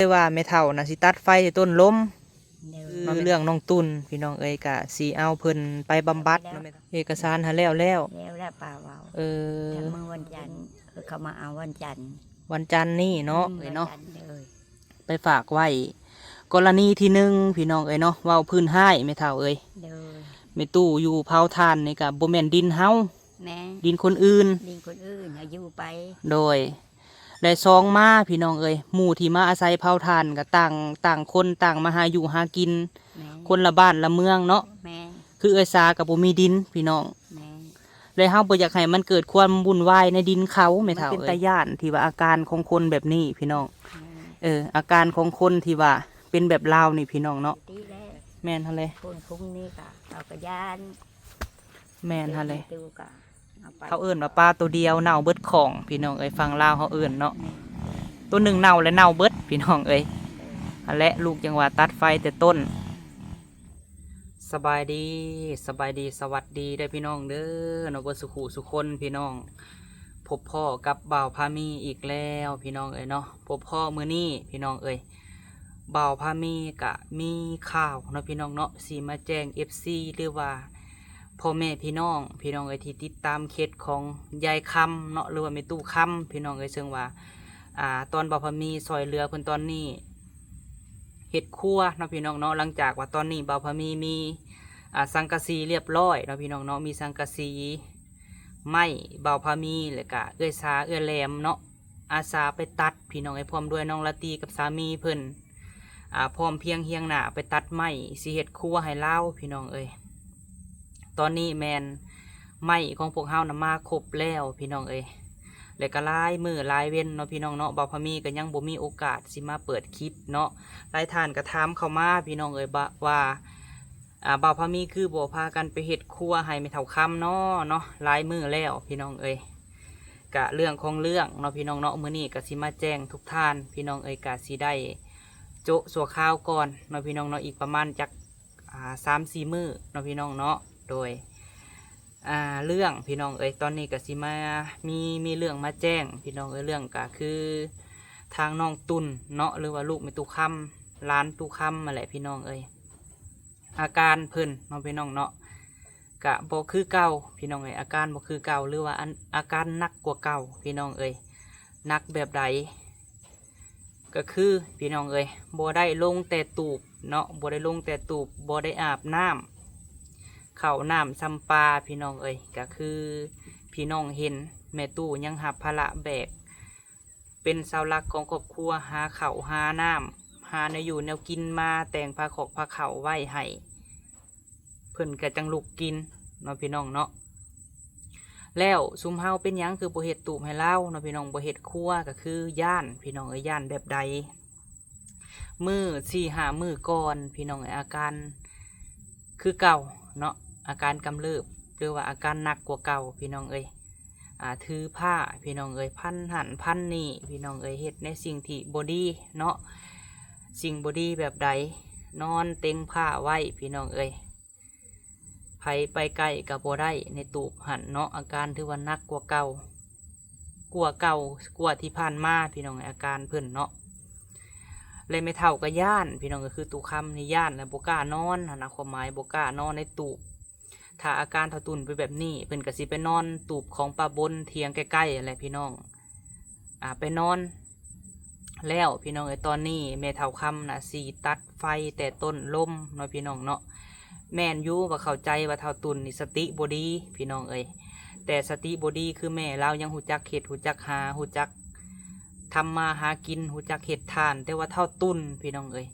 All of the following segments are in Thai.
เลยว่าไม่เท่านะสิตัดไฟต้นล้มเด้อ คือเรื่องน้องตุนพี่น้องเอ้ยกะสีเอาเพิ่นไปบำบัดเนาะแม่เฒ่าเอกสารหาแล้วแล้วป่าเว้าถ้าเมื่อวันจันทร์เขามาเอาวันจันทร์ วันจันทร์นี่เนาะ วัน เนาะ จันทร์เลย ไปฝากไว้กรณีที่หนึ่งพี่น้องเอ้ยเนาะเว้าพื้นให้ไม่เท่าเอ้ย เด้อ ไม่ตู้อยู่เผาทานนี่กะบ่แม่นดินเฮา แม่ ดินคนอื่น ดินคนอื่นเอาอยู่ไป โดยได้ซองมาพี่น้องเอ้ยหมู่ที่มาอาศัยเผาทานก็ต่างคนต่างมาหาอยู่หากิน แม่ คนละบ้านละเมืองเนาะ แม่ คือเอ้ยสากับบ่มีดินพี่น้อง แม่ เลยเฮาบ่อยากให้มันเกิดความวุ่นวายในดินเขาแม่เฒ่าเป็นตาย่านที่ว่าอาการของคนแบบนี้พี่น้องอาการของคนที่ว่าเป็นแบบลาวนี่พี่น้องเนาะ ตีแล้ว แม่นหั่นเลย คนคุ้งนี่ก็เอากระยาน แม่นหั่นเลย ตู้ก็เอาไป เขาเอิ้นว่าปลาตัวเดียวเน่าเบิดของพี่น้องเอ้ยฟังลาวเขาเอิ้นเนาะตัวหนึ่งเน่าและเน่าเบิดพี่น้องเอ้ยอันและลูกจังหวะตัดไฟแต่ต้นสบายดีสวัสดีได้อพี่น้องเด้อเนาะบ่สุขุสุคนพี่น้องพบพ่อกับบ่าวพามีอีกแล้วพี่น้องเอ้ยเนาะพบพ่อมื้อนี้พี่น้องเอ้ยบ่าวพามีกะมีข่าวเนาะพี่น้องเนาะสิมาแจ้ง FC หรือว่าพ่อแม่พี่น้องเอ้ยที่ติดตามเคสของยายคำเนาะหรือว่าแม่ตู้คำพี่น้องเอ้ยซึ่งว่าตอนบ่าวพามีซอยเรือเพิ่นตอนนี้เฮ็ดครัวเนาะพี่น้องเนาะหลังจากว่าตอนนี้บ่าวพามีสังกะสีเรียบร้อยเนาะพี่น้องเนาะมีสังกะสีไม้บ่าวพามีแล้วก็เอื้อยสาเอื้อยแหลมเนาะอาสาไปตัดพี่น้องไอ้พร้อมด้วยน้องละตีกับสามีเพิ่นพร้อมเพียงเฮียงหน้าไปตัดไม้สิเฮ็ดครัวให้เล่าพี่น้องเอ้ยตอนนี้แมนไม้ของพวกเฮานำมาครบแล้วพี่น้องเอ้ยแล้วก็หลายมื้อหลายเว้นเนาะพี่น้องเนาะบ่าวพามีก็ยังบ่มีโอกาสสิมาเปิดคลิปเนาะหลายท่านก็ถามเข้ามาพี่น้องเอ้ยว่าบ่าวพามีคือบ่พากันไปเฮ็ดครัวให้แม่เฒ่าคำเนาะหลายมื้อแล้วพี่น้องเอ้ยกะเรื่องของเรื่องเนาะพี่น้องเนาะมื้อนี้ก็สิมาแจ้งทุกท่านพี่น้องเอ้ยก็สิได้โจะสัวข้าวก่อนเนาะพี่น้องเนาะอีกประมาณจัก3-4 มื้อเนาะพี่น้องเนาะโดยเรื่องพี่น้องเอ้ยตอนนี้ก็สิมามีเรื่องมาแจ้งพี่น้องเอ้ยเรื่องก็คือทางน้องตุนเนาะหรือว่าลูกแม่ตู้คำร้านตู้คำมาแหละพี่น้องเอ้ยอาการเพิ่นเนาะพี่น้องเนาะกะบ่คือเก่าพี่น้องเอ้ยอาการบ่คือเก่าหรือว่าอาการหนักกว่าเก่าพี่น้องเอ้ยหนักแบบใดก็คือพี่น้องเอ้ยบ่ได้ลงแต่ตูบเนาะบ่ได้ลงแต่ตูบบ่ได้อาบน้ำเข้าน้ำซ้ำปลาพี่น้องเอ้ยก็คือพี่น้องเห็นแม่ตู้ยังหับภาระแบกเป็นเสาหลักของครอบครัวหาข้าวหาน้ำหาแนวอยู่แนวกินมาแต่งผ้าขอกผ้าเข่าไว้ให้เพิ่นก็จังลูกกินเนาะพี่น้องเนาะแล้วซุมเฮาเป็นหยังคือบ่เฮ็ดตูบให้เล่าเนาะพี่น้องบ่เฮ็ดครัวก็คือย่านพี่น้องเอ้ยย่านแบบใดมื้อ4-5 มื้อก่อนพี่น้องเอ้ยอาการคือเก่าเนาะอาการกำเริบหรือว่าอาการหนักกว่าเก่าพี่น้องเอ้ยถือผ้าพี่น้องเอ้ยพันหันพันนี่พี่น้องเอ้ยเฮ็ดในสิ่งที่บ่ดีเนาะสิ่งบ่ดีแบบใดนอนเต็งผ้าไว้พี่น้องเอ้ยไผไปใกล้กับบ่ได้ในตูบหันเนาะอาการถือว่าหนักกว่าเก่ากว่าที่ผ่านมาพี่น้องอาการเพิ่นเนาะเลยไม่เท่ากับย่านพี่น้องก็คือตูคำในย่านและบ่กล้านอนนะความหมายบ่กล้านอนในตูบถ้าอาการเท่าตุนไปแบบนี้เพิ่นก็สิไปนอนตูบของปลาบนเทียงใกล้ๆอะไรพี่น้องไปนอนแล้วพี่น้องไอ้ตอนนี้แม่เท่าคำนะสีตัดไฟแต่ต้นลมเนาะพี่น้องเนาะแม่นยูว่าเข้าใจว่าเท่าตุนนี่สติบดีพี่น้องเอ้ยแต่สติบดีคือแม่เรายังหูจักเข็ดหูจักหาหูจักทำมาหากินหูจักเห็ดทานแต่ว่าเท่าตุนพี่น้องเอ้ย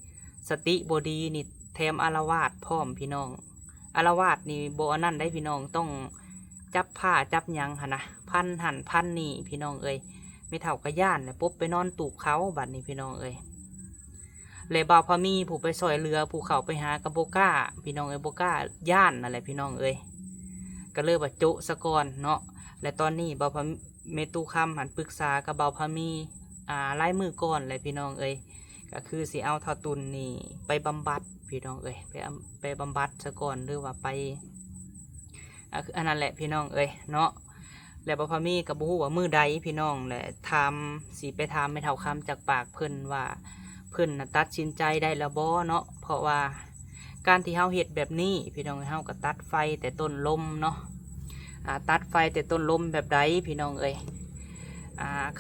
สติบดีนี่แถมอาละวาดพร้อมพี่น้องอาละวาดนี่โบอันนั่นได้พี่น้องต้องจับผ้าจับหยังนะพันหันพันนี่พี่น้องเอ้ยไม่เท่ากระย่านเลยปุ๊บไปนอนตูบเขาบัดนี้พี่น้องเอ้ยเลยบ่าวพามีผู้ไปซอยเรือผู้เขาไปหากระโบก้าพี่น้องเอ้ยโบก้าย่านนั่นแหละพี่น้องเอ้ยก็เลยว่าโจะสะกอนเนาะและตอนนี้บ่าวพาเมตูคำหันปรึกษากับบ่าวพามีไล่มือก่อนเลยพี่น้องเอ้ยก็คือสิเอาเท่าตุนนี่ไปบำบัดพี่น้องเอ้ยไปบำบัดซะก่อนหรือว่าไปอันนั้นแหละพี่น้องเอ้ยเนาะแล้วบ่พามีกับบู๊ว่ามือใดพี่น้องแหละทำสิไปทำไม่เท่าคำจากปากเพิ่นว่า เพิ่นน่ะตัดสินใจได้แล้วบ่เนาะเพราะว่าการที่เฮาเฮ็ดแบบนี้พี่น้องเฮาก็ตัดไฟแต่ต้นลมเนาะตัดไฟแต่ต้นลมแบบใดพี่น้องเอ้ย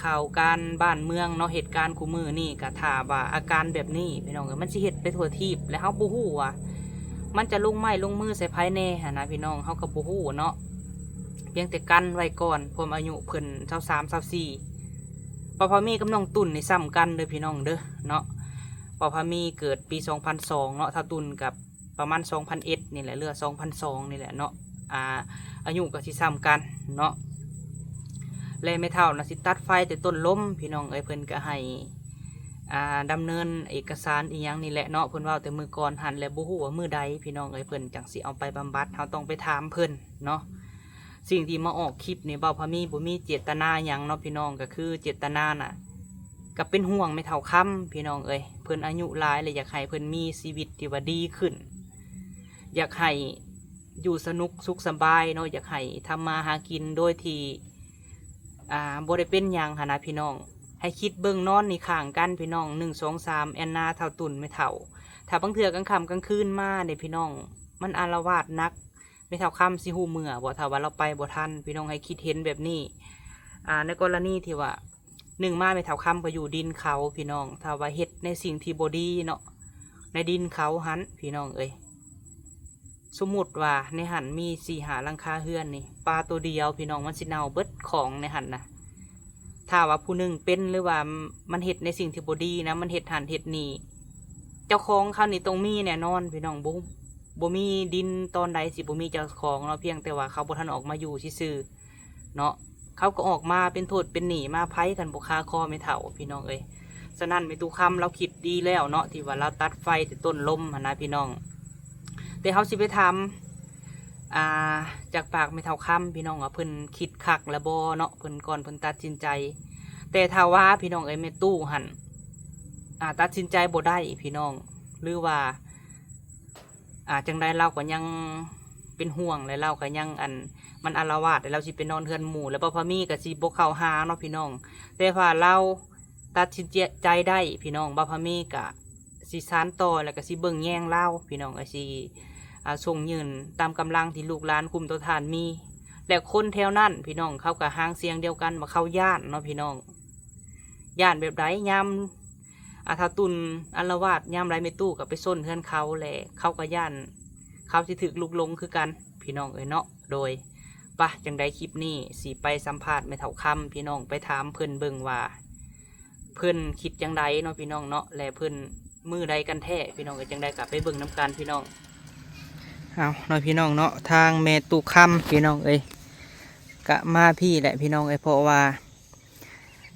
ข่าวการบ้านเมืองเนาะเหตุการณ์คู่มือนี่ก็ถ้าว่าอาการแบบนี้พี่น้องเอ้ยมันสิเฮ็ดไปทั่วทีปและเฮาบ่ฮู้ว่ามันจะลงไม้ลงมือใส่ไผแน่หั่นนะพี่น้องเฮาก็บ่ฮู้เนาะเพียงแต่กันไว้ก่อนพวกอายุเพิ่น23 24ปพมีกับน้องตุ่นนี่ซ้ำกันเด้อพี่น้องเด้อเนาะปพมีเกิดปี2002เนาะถ้าตุ่นกับประมาณ2001นี่แหละเรือ2002นี่แหละเนาะอายุก็สิซ้ำกันเนาะและไม่เท่านะสิตัดไฟแต่ต้นล้มพี่น้องเอ้ยเพิ่นก็ให้ดำเนินเอกสารอีหยังนี่แหละเนาะเพิ่นว่าแต่มือก่อนหันและบ่ฮู้ว่ามือใดพี่น้องเอ้ยเพิ่นจังสิเอาไปบำบัดเฮาต้องไปถามเพิ่นเนาะสิ่งที่มาออกคลิปนี่เบาพามีบ่มีเจตนาหยังเนาะพี่น้องก็คือเจตนาน่ะก็เป็นห่วงไม่เท่าค่ำพี่น้องเอ้ยเพิ่นอายุหลายเลยอยากให้เพิ่นมีชีวิตที่ว่าดีขึ้นอยากให้อยู่สนุกสุขสบายเนาะอยากให้ทำมาหากินโดยที่บ่ได้เป็นหยังหนนะพี่น้องให้คิดเบิ่งนอนนี่ข้างกันพี่น้อง1 2 3แอนนาเท่าตุ่นไม่เท่าถ้าบางเทื่อกลางค่ำกลางคืนมาเนี่ยพี่น้องมันอาละวาดนักไม่เท่าค่ำสิหูเมื่อบ่ถ้าว่าเราไปบ่ทันพี่น้องให้คิดเห็นแบบนี้ในกรณีที่ว่ามาไม่เท่าค่ำก็อยู่ดินเขาพี่น้องถ้าว่าเฮ็ดในสิ่งที่บ่ดีเนาะในดินเขาหันพี่น้องเอ้ยสมมุติว่าในหันมี4-5หลังคาเฮือนนี่ปลาตัวเดียวพี่น้องมันสิเน่าเบิดของในหันนะถ้าว่าผู้หนึ่งเป็นหรือว่ามันเห็ดในสิ่งที่บดีนะมันเห็ดหันเห็ดนี่เจ้าของเขานี่ตรงมีแน่นอนพี่น้องบ่มีดินตอนใดสิบ่มีเจ้าของเนาะเพียงแต่ว่าเขาบ่ทันออกมาอยู่ซื่อเนาะเขาก็ออกมาเป็นโทษเป็นหนีมาไพ่กันบ่คาคอไม่เท่าพี่น้องเอ้ยฉะนั้นไม่ตู้คำเราคิดดีแล้วเนาะที่ว่าเราตัดไฟแต่ต้นลมนะพี่น้องแต่เขาสิไปทำจากปากไม่เท่าคำพี่น้องเพิ่นคิดคักและบอเนาะเพิ่นก่อนเพิ่นตัดสินใจแต่ถ้าว่าพี่น้องเอ้ยแม่ตู้หันตัดสินใจบ่ได้พี่น้องหรือว่าจังได้เราก็ยังเป็นห่วงและเราก็ยังมันอาละวาดแล้วเราสิไปนอนเทือนหมู่แล้วพอมีกับสิบ่เข้าหาเนาะพี่น้องแต่ว่าเราตัดสินใจได้พี่น้องบ่พอมีกับสิสานต่อแล้วก็สิเบิ่งแย่งเล่าพี่น้องสิส่งยืนตามกำลังที่ลูกหลานคุมตัวทานมีและคนแถวนั้นพี่น้องเขากับหางเสียงเดียวกันมาเข้าย่านเนาะพี่น้องย่านแบบไหนยามทาตุนอัลวาดยามไรไม่ตู้กับไปส้นเพื่อนเขาแหละเขากับย่านเขาที่ถึกลุกลงคือกันพี่น้องเนาะโดยปะจังได้คลิปนี้สีไปสัมภาษณ์ไม่เท่าคำพี่น้องไปถามเพื่อนเบิ่งว่าเพื่อนคิดจังไดเนาะพี่น้องเนาะและเพื่อนมือใดกันแท้พี่น้องจังได้กลับไปเบิ่งน้ำกันพี่น้องเอาเนาะพี่น้องเนาะทางเมตุคำพี่น้องกะมาพี่แหละพี่น้องเพราะว่า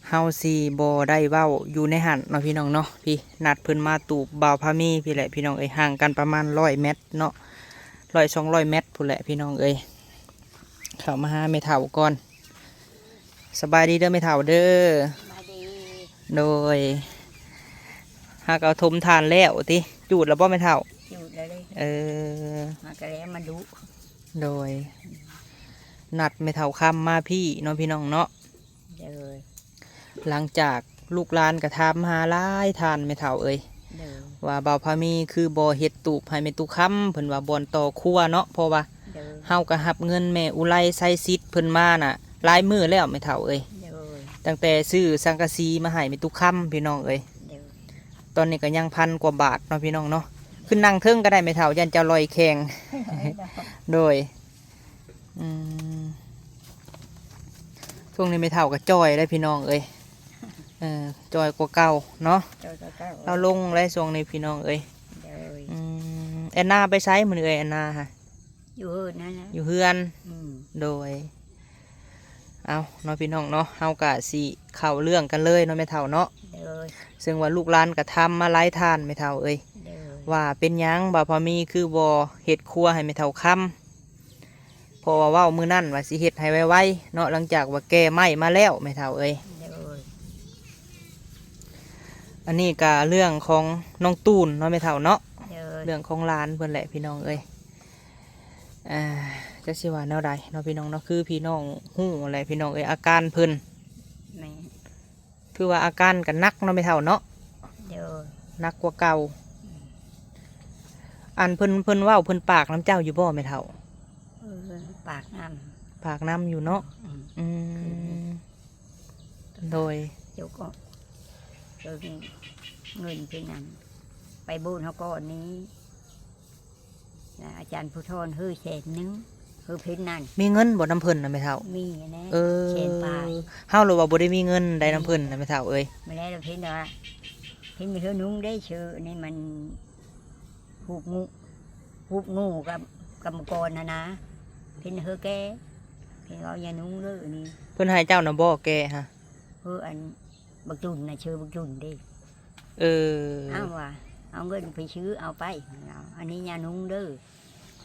เฮาซีบอได้เว้าอยู่ในหันเนาะพี่น้องเนาะพี่นัดเพิ่นมาตูบบ่าวพามีพี่แหละพี่น้องห่างกันประมาณ100 เมตรเนาะ100-200 เมตรพู้นแหละพี่น้องเข้ามาหาไม่เท่าก่อนสบายดีเด้อไม่เท่าเด้อโดยหากเอาทมทานแล้วติจูดแล้วบ่ไม่เท่าจูดเลยมากระแลมาดูโดยนัดไม่เท่าคำมาพี่น้องพี่น้องเนาะหลังจากลูกหลานกระทำหาหลายทานไม่เท่าว่าบ่าวพามีคือบ่อเฮ็ดตูบให้ไม่ตุคำเพิ่นว่าบ่อนต่อครัวเนาะเพราะว่าเฮาก็รับเงินแม่อุไรใส่ซิดเพิ่นมาน่ะหลายมื้อแล้วไม่เท่าตั้งแต่ซื้อสังกะสีมาให้ไม่ตุคำพี่น้องตอนนี้ก็ยัง1,000 กว่าบาทเนาะพี่น้องเนาะขึ้นนั่งเทิงก็ได้ไม่เท่ายันจะลอยแข่งโดยช่วงนี้ไม่เท่ากับจอยได้พี่น้องจอยกว่าเก่าเนาะเราลงได้ช่วงนี้พี่น้องแอนนาไปไซส์มือแอนนาค่ะอยู่เฮือนนะอยู่เฮือนโดยเอาเนาะพี่น้องเนาะเฮากะสิเข้าเรื่องกันเลยเนาะไม่เท่าเนาะซึ่งว่าลูกหลานกะทำมาไล่ทานไม่เท่าว่าเป็นยังบ่พอมีคือบ่เห็ดครัวให้ไม่เท่าคำพอว่ามือนั่นว่าสิเห็ดให้ไวๆเนาะหลังจากว่าแก่ไหม้มาแล้วไม่เท่าอันนี้ก็เรื่องของน้องตูนเนาะไม่เท่าเนาะเรื่องของร้านเพื่อนแหละพี่น้องจะสิว่าแนวใดเนาะพี่น้องเนาะคือพี่น้องหู้อะไรพี่น้องอาการเพิ่นคือว่าอาการกันนักเนาะไม่เท่าเนาะ หนักกว่าเก่าอันเพิ่นเว้าเพิ่นปากน้ำเจ้าอยู่บ่แม่เฒ่า ปากน้ ปากน้ำอยู่เนาะ ำอืม อืมโดย เจ้าก็เงินเป็นนั้นไปบูนเขาก่อนนี้อาจารย์ผู้ทอนฮือแสนนึงฮือเพิ่นนั่น มีเงินบ่น้ำเพิ่นนะแม่เฒ่า มีนะ เออ แสนปลาย เฮาหรือว่าบ่ได้มีเงินได้น้ำเพิ่นนะแม่เฒ่าเอ้ย ไม่ได้เราเพิ่นว่าเพิ่นมีเธอนุ่งได้เชื่อนี่มันหูบงูกับกำกรนะเพิ่นเฮอแกเพิ่นเอาอย่านุ่งเลยนี่ เพิ่นให้เจ้าน่ะบ่แกฮะ เฮออันบักจุนนะเชื่อบักจุนดิ เออ เอาว่าเอาเงินไปซื้อเอาไปเอาอันนี้อย่านุ่งเด้อ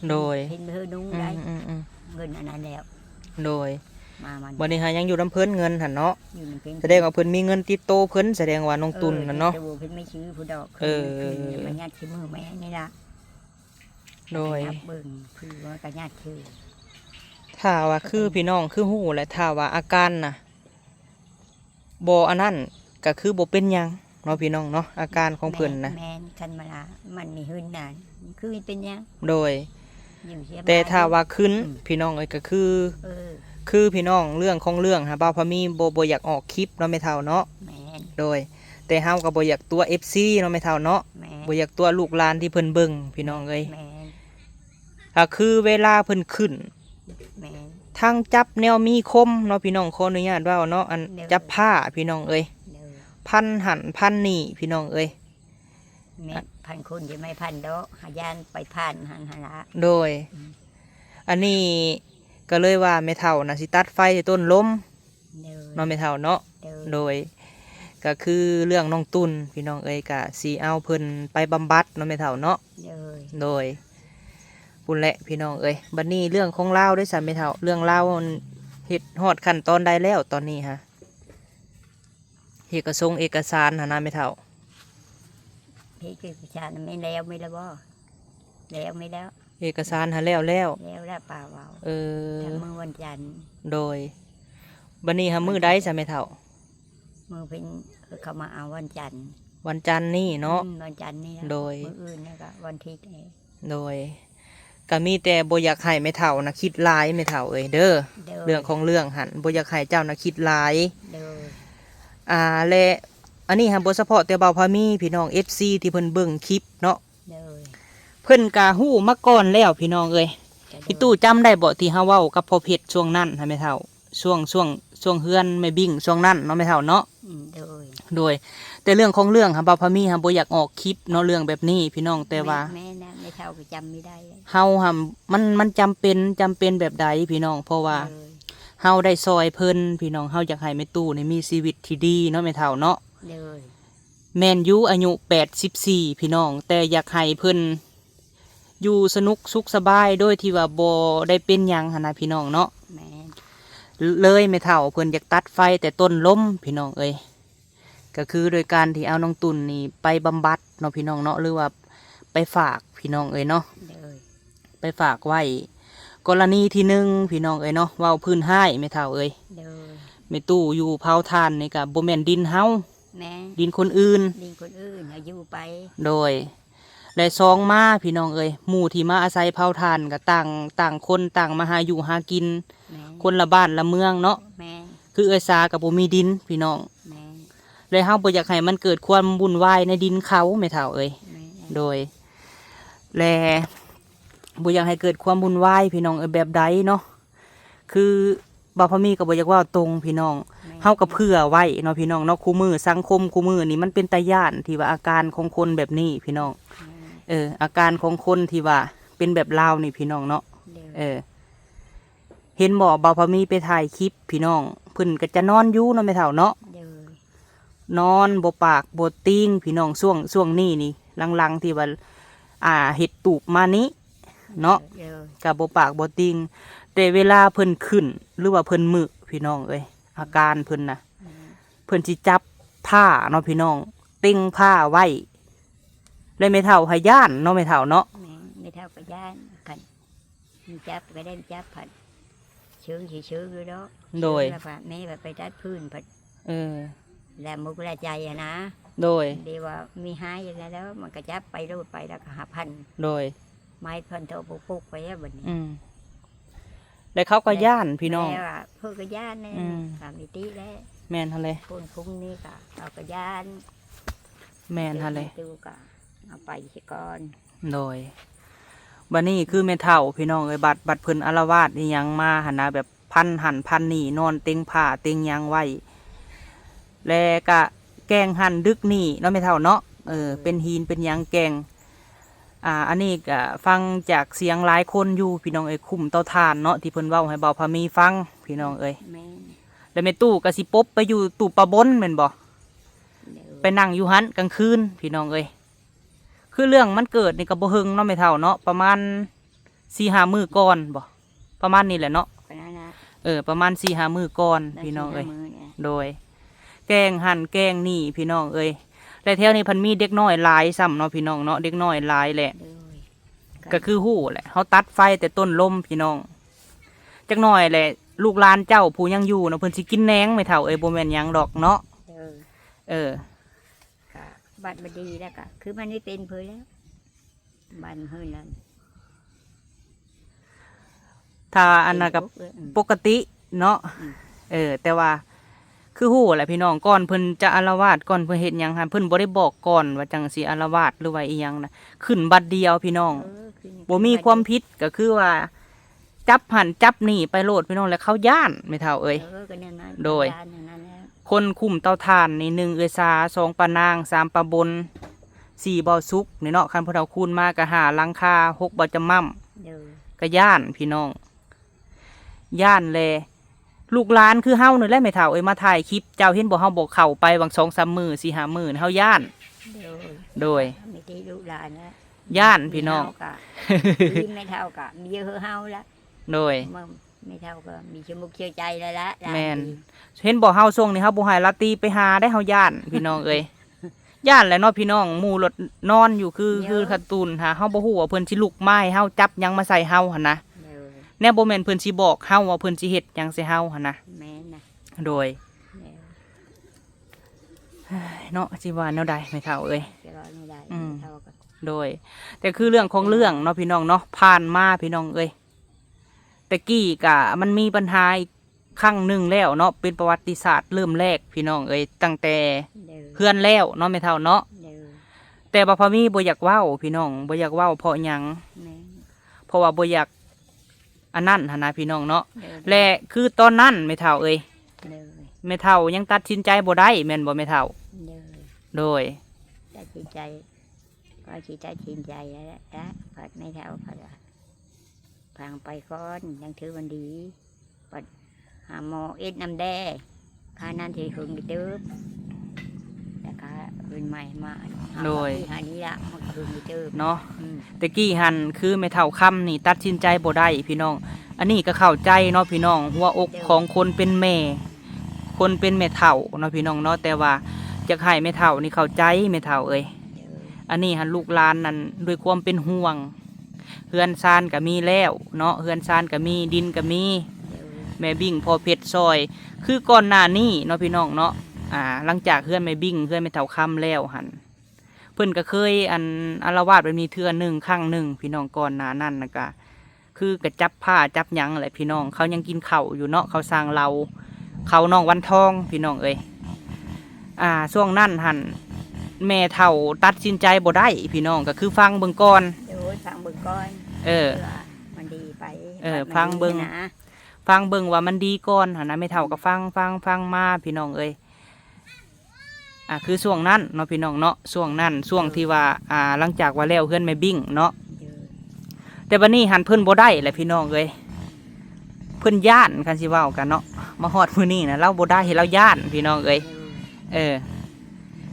โดย เพิ่นเฮอนุ่ง อื ได้ ม เงินอันนั้นแล้ว โดย มามัน บัดนี้หายังอยู่น้ำเพิ่นเงินหั่นเนาะ อยู่มันเป็น แสดงว่าเพิ่นมีเงินติดโตวเพิ่นแสดงว่าน้องตุนนั่นเนาะ แต่ว่าเพิ่นไม่ซื้อผู้ดอก เออ พิ่นมันญาติชื่อมือแม่นี่ล่ะ โดย นับเบิ่งคือว่าก็ญาติชื่อ ถ้าว่าคือพี่น้องคือฮู้แหละถ้าว่าอาการน่ะบ่อันนั้นก็คือบ่เป็นหยังเนาะพี่น้องเนาะอาการของเพิ่นนะ แม่นกันมาละมันมีหื้นนานคือเป็นหยัง โดย อยู่เสีย แต่ถ้าว่าขึ้น อืม พี่น้องเอ้ยก็คือ เออ คือพี่น้องเรื่องของเรื่องฮะบ่าวพะมีบ่อยากออกคลิปเนาะแม่เฒ่าเนาะ แม่น โดย แต่เฮาก็บ่อยากตัว FC เนาะแม่เฒ่าเนาะ แม่น บ่อยากตัวลูกหลานที่เพิ่นเบิ่งพี่น้องเอ้ย แม่น ก็คือเวลาเพิ่นขึ้น แม่น ทางจับแนวมีคมเนาะพี่น้องขออนุญาตเว้าเนาะอัน เด้อ จับผ้าพี่น้องเอ้ย เด้อ พันหันพันนี่พี่น้องเอ้ย แม่นพันคนจะไม่พันดอกหายานไปผ่านหันหนละ โดย อันนี้ก็เลยว่าแม่เฒ่าน่ะสิตัดไฟที่ต้นลม เด้อ เนาะแม่เฒ่าเนาะ เด้อ โดยก็คือเรื่องน้องตุนพี่น้องเอ้ยกะสีเอาเพิ่นไปบำบัดเนาะแม่เฒ่าเนาะ เด้อ โดยปุ่นแหละพี่น้องเอ้ยบัดนี้เรื่องของเล่าวด้วยสัมแม่เฒ่าเรื่องเล่าวมันเฮ็ดฮอดขั้นตอนใดแล้วตอนนี้ฮะเอกสารหานะแม่เฒ่า พี่คือประชาชนไม่แล้วไม่แล้วบ่แล้วไม่แล้ว เอกสารหาแล้ว แล้วเปล่าเอา เออ ทำมือวันจันทร์ โดยบัดนี้หามือใดสัมแม่เฒ่า มือเป็นเขามาเอาวันจันทร์ วันจันทร์นี่เนาะ วันจันทร์นี่นะ โดย มืออื่นแล้วก็วันที่เอง โดยก็มีแต่บ่อยากให้แม่เฒ่านะคิดหลายแม่เฒ่าเอ้ยเด้อ เด้อ เรื่องของเรื่องหันบ่อยากให้เจ้านะคิดหลาย เด้อ และอันนี้ฮะบ่เฉพาะแต่เบาพามีพี่น้อง FC ที่เพิ่นเบิ่งคลิปเนาะ เด้อ เพิ่นกะฮู้มาก่อนแล้วพี่น้องเอ้ย จะ พี่ตู้จำได้บ่ที่เฮาเว้ากับพ่อเพชรช่วงนั้นให้แม่เฒ่าช่วงเฮือนแม่บิ่งช่วงนั้นเนาะแม่เฒ่าเนาะ เด้อ โดย แต่เรื่องของเรื่องฮะเบาพามีฮะบ่อยากออกคลิปเนาะเรื่องแบบนี้พี่น้องแต่ว่า แม่นะไม่เท่าก็จำไม่ได้เลย เฮาฮะมันจำเป็นแบบใดพี่น้องเพราะว่า เด้อ เฮาได้ซอยเพิ่นพี่น้องเฮาอยากให้แม่ตู้นี่มีชีวิตที่ดีเนาะแม่เฒ่าเนาะ เด้อ แม่นอยู่อายุ84พี่น้องแต่อยากให้เพิ่นอยู่สนุกสุขสบายโดยที่ว่าบ่ได้เป็นหยังหันนะพี่น้องเนาะ แม่ เลยไม่เท่าเพิ่นอยากตัดไฟแต่ต้นล้มพี่น้องเอ้ยก็คือโดยการที่เอาน้องตุนนี่ไปบำบัดเนาะพี่น้องเนาะหรือว่าไปฝากพี่น้องเอ้ยเนาะ เด้อ ไปฝากไว้กรณีที่หนึ่งพี่น้องเอ้ยเนาะเว้าพื้นให้ไม่เท่าเอ้ย เด้อ ไม่ตู้อยู่เผาทานนี่ก็บ่แม่นดินเฮา แม่ ดินคนอื่น ดินคนอื่นเอาอยู่ไป โดยและซองมาพี่น้องเอ้ยหมู่ที่มาอาศัยเผาทานก็ต่างคนต่างมาหาอยู่หากิน แม่ คนละบ้านละเมืองเนาะ แม่ คือเอ้ยสากับบ่มีดินพี่น้อง แม่ เลยเฮาบ่อยากให้มันเกิดความวุ่นวายในดินเขาแม่เฒ่าเอ้ย แม่ โดยและบ่อยากให้เกิดความวุ่นวายพี่น้องเอ้ยแบบใดเนาะคือบ่าวพะมีก็บ่อยากเว่าตรงพี่น้องเฮาก็เผื่อไว้เนาะพี่น้องเนาะคู่มือสังคมคู่มือนี่มันเป็นตาย่านที่ว่าอาการของคนแบบนี้พี่น้องอาการของคนที่ว่าเป็นแบบลาวนี่พี่น้องเนาะ เด้อ เห็นบ่บ่าวพะมีไปถ่ายคลิปพี่น้องเพิ่นก็จะนอนอยู่เนาะแม่เฒ่าเนาะ เด้อ นอนบ่ปากบ่ติ้งพี่น้องช่วงนี้นี่ลังๆที่ว่าเห็ดตูบมานี้เนาะ เด้อ กับบ่ปากบ่ติ้งแต่เวลาเพิ่นขึ้นหรือว่าเพิ่นมึกพี่น้องเอ้ยอาการเพิ่นน่ะเพิ่นสิจับผ้าเนาะพี่น้องเต็งผ้าไว้เลยไม่เท่าหาย่านเนาะไม่เท่าเนาะ แม่ไม่เท่ากับย่านผัดจับไปได้จับผัดเชื้อเชื้อด้วยเนาะ โดย แล้วผัดแม่แบบไปตัดพื้นผัด เออ แล้วมุกละใจอะนะ โดย เดี๋ยวว่ามีหายอย่างไรแล้วมันก็จับไปรูดไปแล้วก็5,000โดย ไม้พันเท่าปุกไปแล้วบัดนี้ แล้วเขาก็ย่านพี่น้อง แล้วอะเพื่อก็ย่านเนี่ย อืม สามีตีแล้ว แม่นฮะเลย คนคุ้งนี่ก็เอาก็ย่าน แม่นฮะเลย ดูก็เอาไปสิก่อน โดยบัดนี้คือแม่เฒ่าพี่น้องเอ้ยบัดเพิ่นอาละวาดอีหยังมาหั่นนะแบบพันหันพันนี่นอนเต็งผ้าเต็งหยังไว้แล้วก็แกงหั่นดึกนี่เนาะแม่เฒ่าเนาะเป็นหีนเป็นหยังแกงอันนี้ก็ฟังจากเสียงหลายคนอยู่พี่น้องเอ้ยคุ้มเตาถ่านเนาะที่เพิ่นเว้าให้เบาพามีฟังพี่น้องเอ้ย แม่น แล้วแม่ตู้ก็สิปบไปอยู่ตู้ปลาบนแม่นบ่ เดี๋ยว ไปนั่งอยู่หันกลางคืนพี่น้องเอ้ยคือเรื่องมันเกิดในกระโบหึงเนาะไม่เท่าเนาะประมาณ4-5 มื้อก่อนบ่ประมาณนี้แหละเนาะ ไปนั่นนะ ประมาณ4-5 มื้อก่อนพี่น้องเอ้ย ได้สี่ห้ามื้เนี่ย โดย แกงหั่นแกงนี่พี่น้องเอ้ยและแถวนี้เพันมีเด็กน้อยหลายซ้ำเนาะพี่น้องเนาะเด็กน้อยหลายแหละ เดี๋ยว ก็คือหู้แหละเขาตัดไฟแต่ต้นลมพี่น้องจักหน่อยแหละลูกหลานเจ้าผู้ยังอยู่เนาะเพิ่นสิกินแหนงไม่เท่าบ่แม่นหยังดอกเนาะ เดี๋ยว เออ ก็บัตรบดีแล้วก็คือมันไม่เป็นเพื่อแล้วบัตรเฮือนนั้น ถ้าอันนั้นกับ ปกติเนาะ แต่ว่า คือหู้แหละพี่น้องก่อนเพิ่นจะอาละวาดก่อนเพิ่นเฮ็ดหยังหันเพิ่นบ่ได้บอกก่อนว่าจังสิอาละวาดหรือว่าอีหยังนะขึ้นบัดเดียวพี่น้องบ่มีความผิดก็คือว่า จับหันจับนี่ไปโลดพี่น้องแล้วเขาย่านไม่เท่าเอ้ย ก็เนี่ยนะ โดย ย่านอย่างนั้นแล้ว คนคุมเตาถ่านนี่1เอื้อซา2ปานาง3ปลาบน4บ่อสุกนี่เนาะคันพวกเราคูณมาก็5หลังคา6บ่อจำม่ำ เดี๋ยว ก็ย่านพี่น้อง ย่านแลลูกหลานคือเฮานี่แหละแม่เฒ่าเอ้ยมาถ่ายคลิปเจ้าเห็นบ่เฮาบอกเข้าไปบาง2-3 มื้อ4-5 มื้อเฮาย่าน เดี๋ยว โดย ไม่ได้ลูกหลานแล้ว ย่านพี่น้อง มีไม่เท่ากับมีเยอะเฮาแล้ว โดย ไม่เท่าก็มีชมุกเชื่อใจแล้วละ แม่น เห็นบ่เฮาส่งนี่เฮาบ่ให้ลาตีไปหาได้เฮาย่าน พี่น้องเอ้ยย่านแหละเนาะพี่น้องหมู่รถนอนอยู่คือการ์ตูนหาเฮาบ่ฮู้ว่าเพิ่นสิลุกไม้เฮาจับหยังมาใส่เฮาหั่นนะ เดี๋ยว แน่บ่แม่นเพิ่นสิบอกเฮาว่าเพิ่นสิเฮ็ดหยังใส่เฮาหั่นนะ แม่นะ โดย เดี๋ยว เนาะสิว่าแนวใดแม่เฒ่าเอ้ย จะรอไม่ได้ อืม เท่ากัน โดย แต่คือเรื่องของเรื่องเนาะพี่น้องเนาะผ่านมาพี่น้องเอ้ยแต่กี้กะมันมีปัญหาอีกครั้งหนึ่งแล้วเนาะเป็นประวัติศาสตร์เริ่มแรกพี่น้องเอ้ยตั้งแต่ เดี๋ยว เพื่อนแล้วเนาะไม่เท่าเนาะ เดี๋ยว แต่บ่พอมีบ่อยากเว้าพี่น้องบ่อยากเว้าเพราะหยัง แม่ เพราะว่าบ่อยากอันนั้นหั่นนะพี่น้องเนาะ เดี๋ยว และคือตอนนั้นไม่เท่าเอ้ย เดี๋ยว ไม่เท่ายังตัดสินใจบ่ได้แม่นบ่ไม่เท่า เดี๋ยว โดย ตัดสินใจก็คิดตัดสินใจแล้วนะผัดไม่เท่าผัดพังไปก่อนยังถือวันดีปัดหาหมอเอ็ดน้ำแดงพานั่นที่หึงเติบแต่ก็เป็นใหม่มาหานี้ละมันก็หึงเติบ เนาะ อืม แต่กี้หันคือไม่เท่าคำนี่ตัดสินใจบ่ได้พี่น้อง อันนี้ก็เข้าใจเนาะพี่น้องหัวอกของคนเป็นแม่ คนเป็นแม่เฒ่าเนาะพี่น้องเนาะแต่ว่าอยากให้แม่เฒ่านี่เข้าใจแม่เฒ่าเอ้ย เดี๋ยว อันนี้หันลูกหลานนั่นด้วยความเป็นห่วงเฮือนซานก็มีแล้วเนาะเฮือนซานก็มีดินก็มี เดี๋ยว แม่บิ่งพอเพชรซอย คือก่อนหน้านี้เนาะพี่น้องเนาะหลังจากเฮือนแม่บิ่งเฮือนแม่เฒ่าคำแล้วหันเพิ่นก็เคยอันอาละวาดแบบนี้เทื่อหนึ่งครั้งหนึ่งพี่น้องก่อนหน้านั้นนะก็คือกระจับผ้าจับหยังแหละพี่น้องเขายังกินข้าวอยู่เนาะเขาสร้างเราเขาน้องวันทองพี่น้องเอ้ยช่วงนั้นหันแม่เฒ่าตัดสินใจบ่ได้พี่น้องก็คือฟังเบิ่งก่อน เดี๋ยวฟังเบิ่งก่อน เออ เพื่อมันดีไป ฟังเบิ่ง นะ ฟังเบิ่งว่ามันดีก่อนหันนะไม่เท่ากับฟังมาพี่น้องเอ้ยคือช่วงนั้นเนาะพี่น้องเนาะช่วงนั้นช่วงที่ว่าหลังจากว่าแล้วเพื่อนแม่บิ่งเนาะ เดี๋ยว แต่บัดนี้หันเพิ่นบ่ได้แหละพี่น้องเอ้ยเพิ่นย่านคันสิเว้ากันเนาะมาฮอดมื้อนี้นะเราบ่ได้เห็นเราย่านพี่น้องเอ้ย เดี๋ยว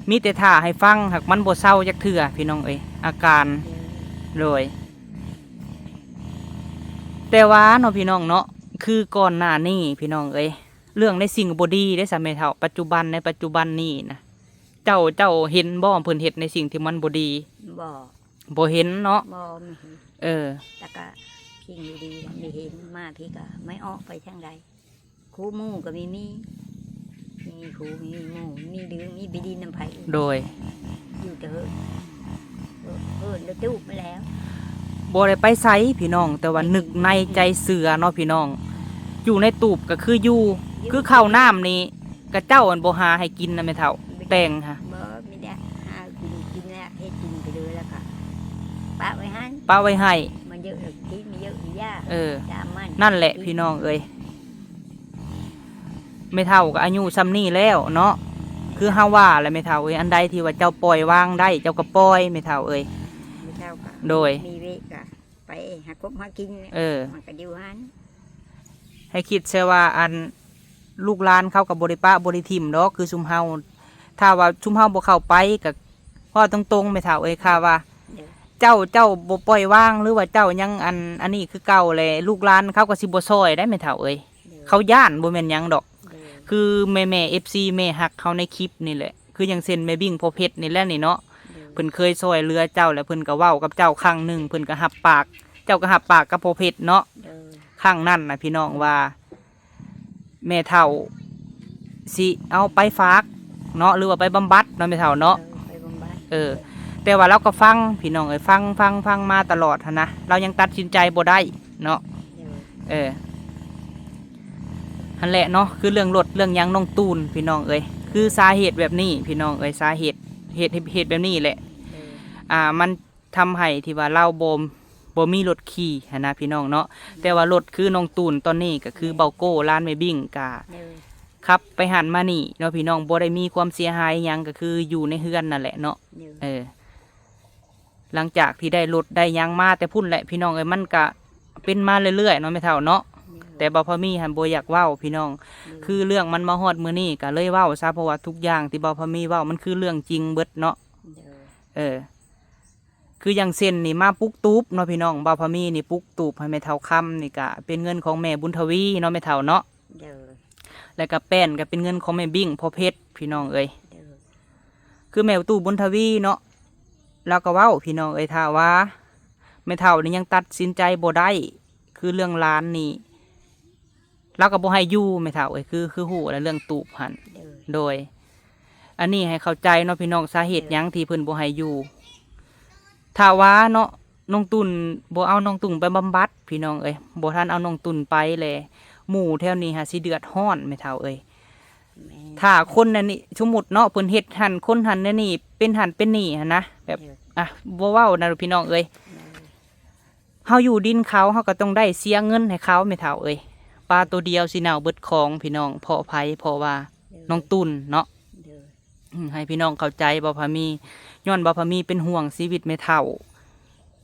มีแต่ท่าให้ฟังหากมันบ่เศร้าจักเทื่อพี่น้องเอ้ยอาการเลย แต่ว่าเนาะพี่น้องเนาะคือก่อนหน้านี้พี่น้องเอ้ยเรื่องในสิ่งบ่ดีได้สมัยเฒ่าปัจจุบันในปัจจุบันนี้นะเจ้าเห็นบ่เพิ่นเฮ็ดในสิ่งที่มันบ่ดี บ่ บ่เห็นเนาะ บ่ไม่เห็น เออ แต่ก็พิงดีๆไม่เห็นมาพี่ก็ไม่ออกไปทางใดคู่หมู่ก็ไม่มี มีครูมีหมู่มีเดืองมีไปดินน้ำไผ่ โดย อยู่แต่แล้วตู้มาแล้ว บ่ได้ไปไสพี่น้อง แต่ว่านึกในใจเสือเนาะพี่น้อง อยู่ในตูบก็คืออยู่คือข้าวน้ำนี่กระเจ้าอันบ่หาให้กินนะแม่เฒ่าแต่งฮะ บ่ไม่ได้หากินแล้วให้กินไปเลยแล้วค่ะปะไว้หัน ป้าไว้ให้ มันเยอะหรือกินไม่เยอะหรือยาก เออ ตามมัน นั่นแหละพี่น้องเอ้ยแม่เฒ่าก็อายุซ้ำนี้แล้วเนาะคือเฮาว่าแหละแม่เฒ่าเอ้ยอันใดที่ว่าเจ้าปล่อยวางได้เจ้าก็ปล่อยแม่เฒ่าเอ้ย ไม่เท่ากัน โดย มีเวกะไปหากบหากินเนี่ย เออ มันก็อยู่หัน ให้คิดเสียว่าอันลูกหลานเข้ากับบริปะบริทิมดอกคือชุมเฮาถ้าว่าชุมเฮาบ่เข้าไปกับพ่อตรงๆแม่เฒ่าเอ้ยค่ะว่า เดี๋ยว เจ้าบ่ปล่อยวางหรือว่าเจ้ายังอันนี้คือเก่าเลยลูกหลานเขาก็สิบ่ซอยได้แม่เฒ่าเอ้ย ดี๋ยว เขาย่านบ่แม่นหยังดอก เดี๋ยว คือแม่ FC แม่ฮักเขาในคลิปนี่แหละคืออย่างเช่นแม่บิ่งพ่อเพชรนี่แหละนี่เนาะ เดี๋ยว เพิ่นเคยซอยเรือเจ้าแล้วเพิ่นก็เว้ากับเจ้าครั้งหนึงเพิ่นก็หับปาก เจ้าก็หับปากกับพ่อเพชรเนาะ เดี๋ยว ครั้งนั้นน่ะพี่น้องว่าแม่เฒ่าสิเอาไปฝากเนาะหรือว่าไปบำบัดเนาะแม่เฒ่าเนาะ ไปบำบัด เออ แต่ว่าเราก็ฟังพี่น้องเอ้ยฟังมาตลอดหั้นนะเรายังตัดสินใจบ่ได้เนาะ เดี๋ยว เออหันแหละเนาะคือเรื่องรถเรื่องหยังน้องตูนพี่น้องเอ้ยคือสาเหตุแบบนี้พี่น้องเอ้ยสาเหตุเหตุแบบนี้แหละ เดี๋ยว มันทำให้ที่ว่าเราบ่มีรถขี่หั้นนะพี่น้องเนาะแต่ว่ารถคือน้องตูนตอนนี้ก็คือเบาโก้ร้านไม่บิ่งกะ เดี๋ยว ขับไปหันมานี่เนาะพี่น้องบ่ได้มีความเสียหายหยังก็คืออยู่ในเฮือนนั่นแหละเนาะ เดี๋ยว เออ หลังจากที่ได้รถได้หยังมาแต่พุ่นแหละพี่น้องเอ้ยมันก็เป็นมาเรื่อยๆเนาะไม่เท่าเนาะแต่บ่พอมีหันบ่อยากเว้าพี่น้อง คือเรื่องมันมาฮอดมื้อนี้ก็เลยเว้าซะเพราะว่าทุกอย่างที่บ่พอมีเว้ามันคือเรื่องจริงเบิดเนาะ เดี๋ยว เออ คืออย่างเส้นนี่มาปุ๊กตูบเนาะพี่น้องบ่พอมีนี่ปุ๊กตูบให้แม่เฒ่าค่ำนี่ก็เป็นเงินของแม่บุญทวีเนาะแม่เฒ่าเนาะ เดี๋ยว แล้วก็แป้นก็เป็นเงินของแม่บิ่งพ่อเพชรพี่น้องเอ้ย เดี๋ยว คือแม่ตู้บุญทวีเนาะเราก็เว้าพี่น้องเอ้ยถ้าว่าแม่เฒ่านี่ยังตัดสินใจบ่ได้คือเรื่องร้านนี่เราก็บ่ให้อยู่แม่เฒ่าเอ้ยคือฮู้แล้วเรื่องตูบหัน เดี๋ยว โดย อันนี้ให้เข้าใจเนาะพี่น้องสาเหตุหยังที่เพิ่นบ่ให้อยู่ถ้าว่าเนาะน้องตุ่นบ่เอาน้องตุ่นไปบำบัดพี่น้องเอ้ยบ่ทันเอาน้องตุ่นไปแลหมู่แถวนี้หาสิเดือดร้อนแม่เฒ่าเอ้ย แม่ ถ้าคนนั่นนี่สมมุติเนาะเพิ่นเฮ็ดหันคนหันนั่นนี่เป็นหันเป็นนี่หันนะแบบ เดี๋ยว อ่ะบ่เว้านะพี่น้องเอ้ยเฮาอยู่ดินเขาเฮาก็ต้องได้เสียเงินให้เขาแม่เฒ่าเอ้ยปลาตัวเดียวสิเน่าเบิดของพี่น้องเพราะภัยเพราะว่าน้องตุ่นเนาะ เดี๋ยว ให้พี่น้องเข้าใจบ่พามีย้อนบ่พามีเป็นห่วงชีวิตแม่เฒ่า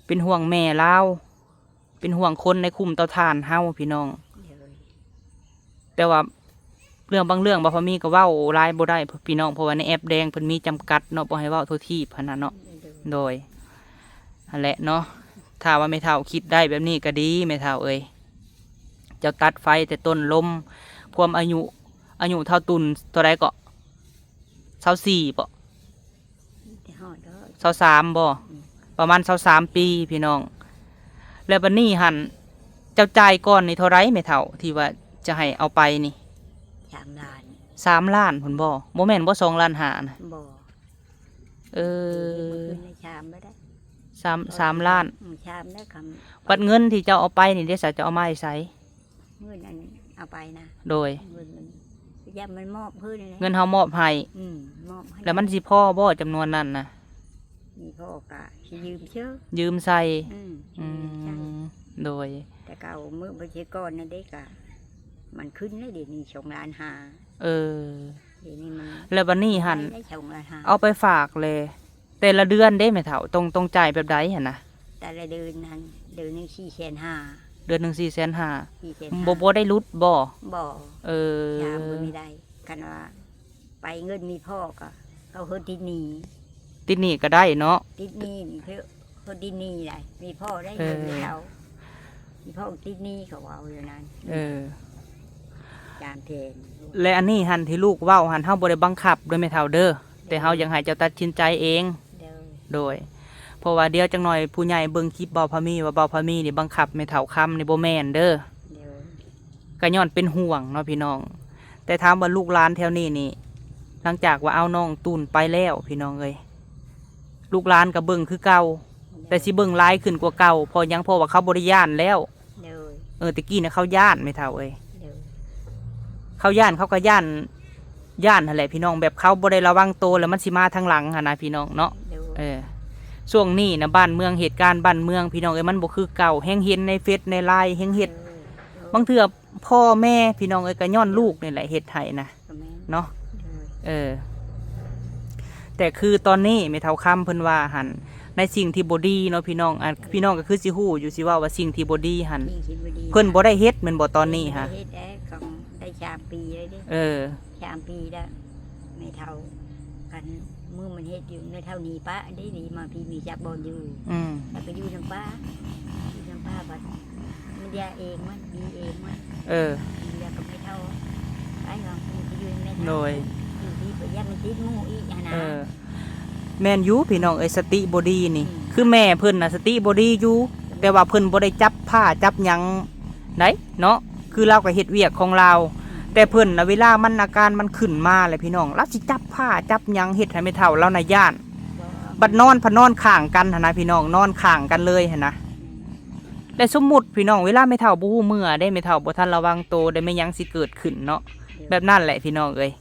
เป็นห่วงแม่ลาวเป็นห่วงคนในคุมเตาถ่านเฮาพี่น้อง เดี๋ยว แต่ว่าเรื่องบางเรื่องบ่พอมีก็เว้าหลายบ่ได้พี่น้องเพราะว่าในแอปแดงเพิ่นมีจำกัดเนาะบ่ให้เว้าทั่วที่พะนันเนาะ เดี๋ยว โดยนั่นแหละเนาะถ้าว่าแม่เฒ่าคิดได้แบบนี้ก็ดีแม่เฒ่าเอ้ยเจ้าตัดไฟแต่ต้นลมความอายุเท่าตุนเท่าใดก็24บ่ เดี๋ยวหอดเด้อ 23บ่ประมาณ23ปีพี่น้อง แล้วบัดนี้หั่นเจ้าจ่ายก่อนนี่เท่าไรแม่เฒ่าที่ว่าจะให้เอาไปนี่ 3 ล้าน 3 ล้านพุ่นบ่บ่แม่นบ่2 ล้านห้านะ บ่ เออ ขึ้นในชามไม่ได้ 3 ล้าน ชามได้ค บัดเงินที่เจ้าเอาไปนี่เดี๋ยวจะเอามาให้ใช้ ำเงินอันเอาไปนะ โดย เงินมันย่ามันมอบเพื่อนเลย เงินเฮามอบให้ มอบให้ แล้วมันสิพ่อบ่จำนวนนั้นนะ มีพ่อกะสิยืมเชื่อ ยืมใส่ อืม อื ใช่ มโดย แต่เก่าเมื่อไปเช็ก่อนนั่นเด็กอะมันขึ้นแล้วเดี๋ยวนี้2,500,000 เออ เดี๋ยวนี้มัน แล้วบัดนี้หั่น ได้2,500,000 เอาไปฝากเลย แต่ละเดือนเด้แม่เฒ่าต้องจ่ายแบบใดหั่นนะ แต่ละเดือนนั้นเดือนหนึง4,500,000 เดือนหนึง4,500,000 4,500,000 บ่ได้รุดบ่ บ่ เออ ยามก็ไม่ได้กันว่า ไปเงินมีพ่อก็เขาเฮิดที่นี่ ติดหนี้ก็ได้เนาะ ติดหนี้มีเพื่อคนติดหนี้ได้มีพ่อได้ เอ เงิ อ นเขามีพ่อติดหนี้เขาเอาอย่างนั้น เออ จามเพน และอันนี้หั่นที่ลูกเว้าหั่นเฮาบ่ได้บังคับโดยแม่เฒ่าเด้อแต่เฮาอยากให้เจ้าตัดสินใจเอง เดิน โดย เพราะว่าเดี๋ยวจังหน่อยผู้ใหญ่เบิ่งคลิปเบาพามีว่าเบาพามีนี่บังคับแม่เฒ่าคำนี่บ่แม่นเด้อ เดิน ก็ย้อนเป็นห่วงเนาะพี่น้อง แต่ถามว่าลูกหลานแถวนี้นี่หลังจากว่าเอาน้องตูนไปแล้วพี่น้องเอ้ยลูกหลานก็เบิ่งคือเก่าแต่สิเบิ่งหลายขึ้นกว่าเก่าพอยังพอว่าเขาบ่ได้ย่านแล้วตะกี้น่ะเขาย่านไม่เท่าเอ้ยเขาย่านเขาก็ย่านนั่นแหละพี่น้องแบบเขาบ่ได้ระวังตัวแล้วมันสิมาทางหลังหั่นนะพี่น้องเนาะช่วงนี้นะบ้านเมืองเหตุการณ์บ้านเมืองพี่น้องเอ้ยมันบ่คือเก่าแฮงเห็นในเฟซในไลน์แฮงเฮ็ดบางเทื่อพ่อแม่พี่น้องเอ้ยก็ย้อนลูกนี่แหละเฮ็ดให้นะเนาะแต่คือตอนนี้ไม่เท่าคำเพิ่นว่าหันในสิ่งที่บ่ดีเนาะพี่น้องพี่น้องก็คือสิฮู้อยู่สิว่าสิ่งที่บ่ดีหันเพิ่นบ่ได้เฮ็ดแม่นบ่ตอนนี้ฮะได้3 ปีเลยดิ3 ปีแล้วไม่เท่ากันมือมันเฮ็ดอยู่ในเท่านี้ป้าได้นี่มาพี่มีจักบอลอยู่แล้วก็อยู่ทางป้าบัดมันยาเองมันดีเองมันดีแล้วก็ไม่เท่าไอ้เราอยู่ไม่เท่าอยู่ที่ไปยัดมันติดหมู่อีกนะแม่นอยู่พี่น้องสติบ่ดีนี่คือแม่เพิ่นน่ะสติบ่ดีอยู่แต่ว่าเพิ่นบ่ได้จับผ้าจับหยังไหนเนาะคือเราก็เฮ็ดเวียกของเราแต่เพิ่นน่ะเวลามันอาการมันขึ้นมาเลยพี่น้องเราสิจับผ้าจับหยังเฮ็ดให้ไม่เท่าเราน่ะย่านบัดนอนข้างกันหั่นนะพี่น้องนอนข้างกันเลยหั่นนะแต่สมมุติพี่น้องเวลาไม่เท่าบ่ฮู้เมื่อได้ไม่เท่าบ่ทันระวังตัวได้ไม่ยังสิเกิดขึ้นเนาะแบบนั้นแหละพี่น้องเอ้ย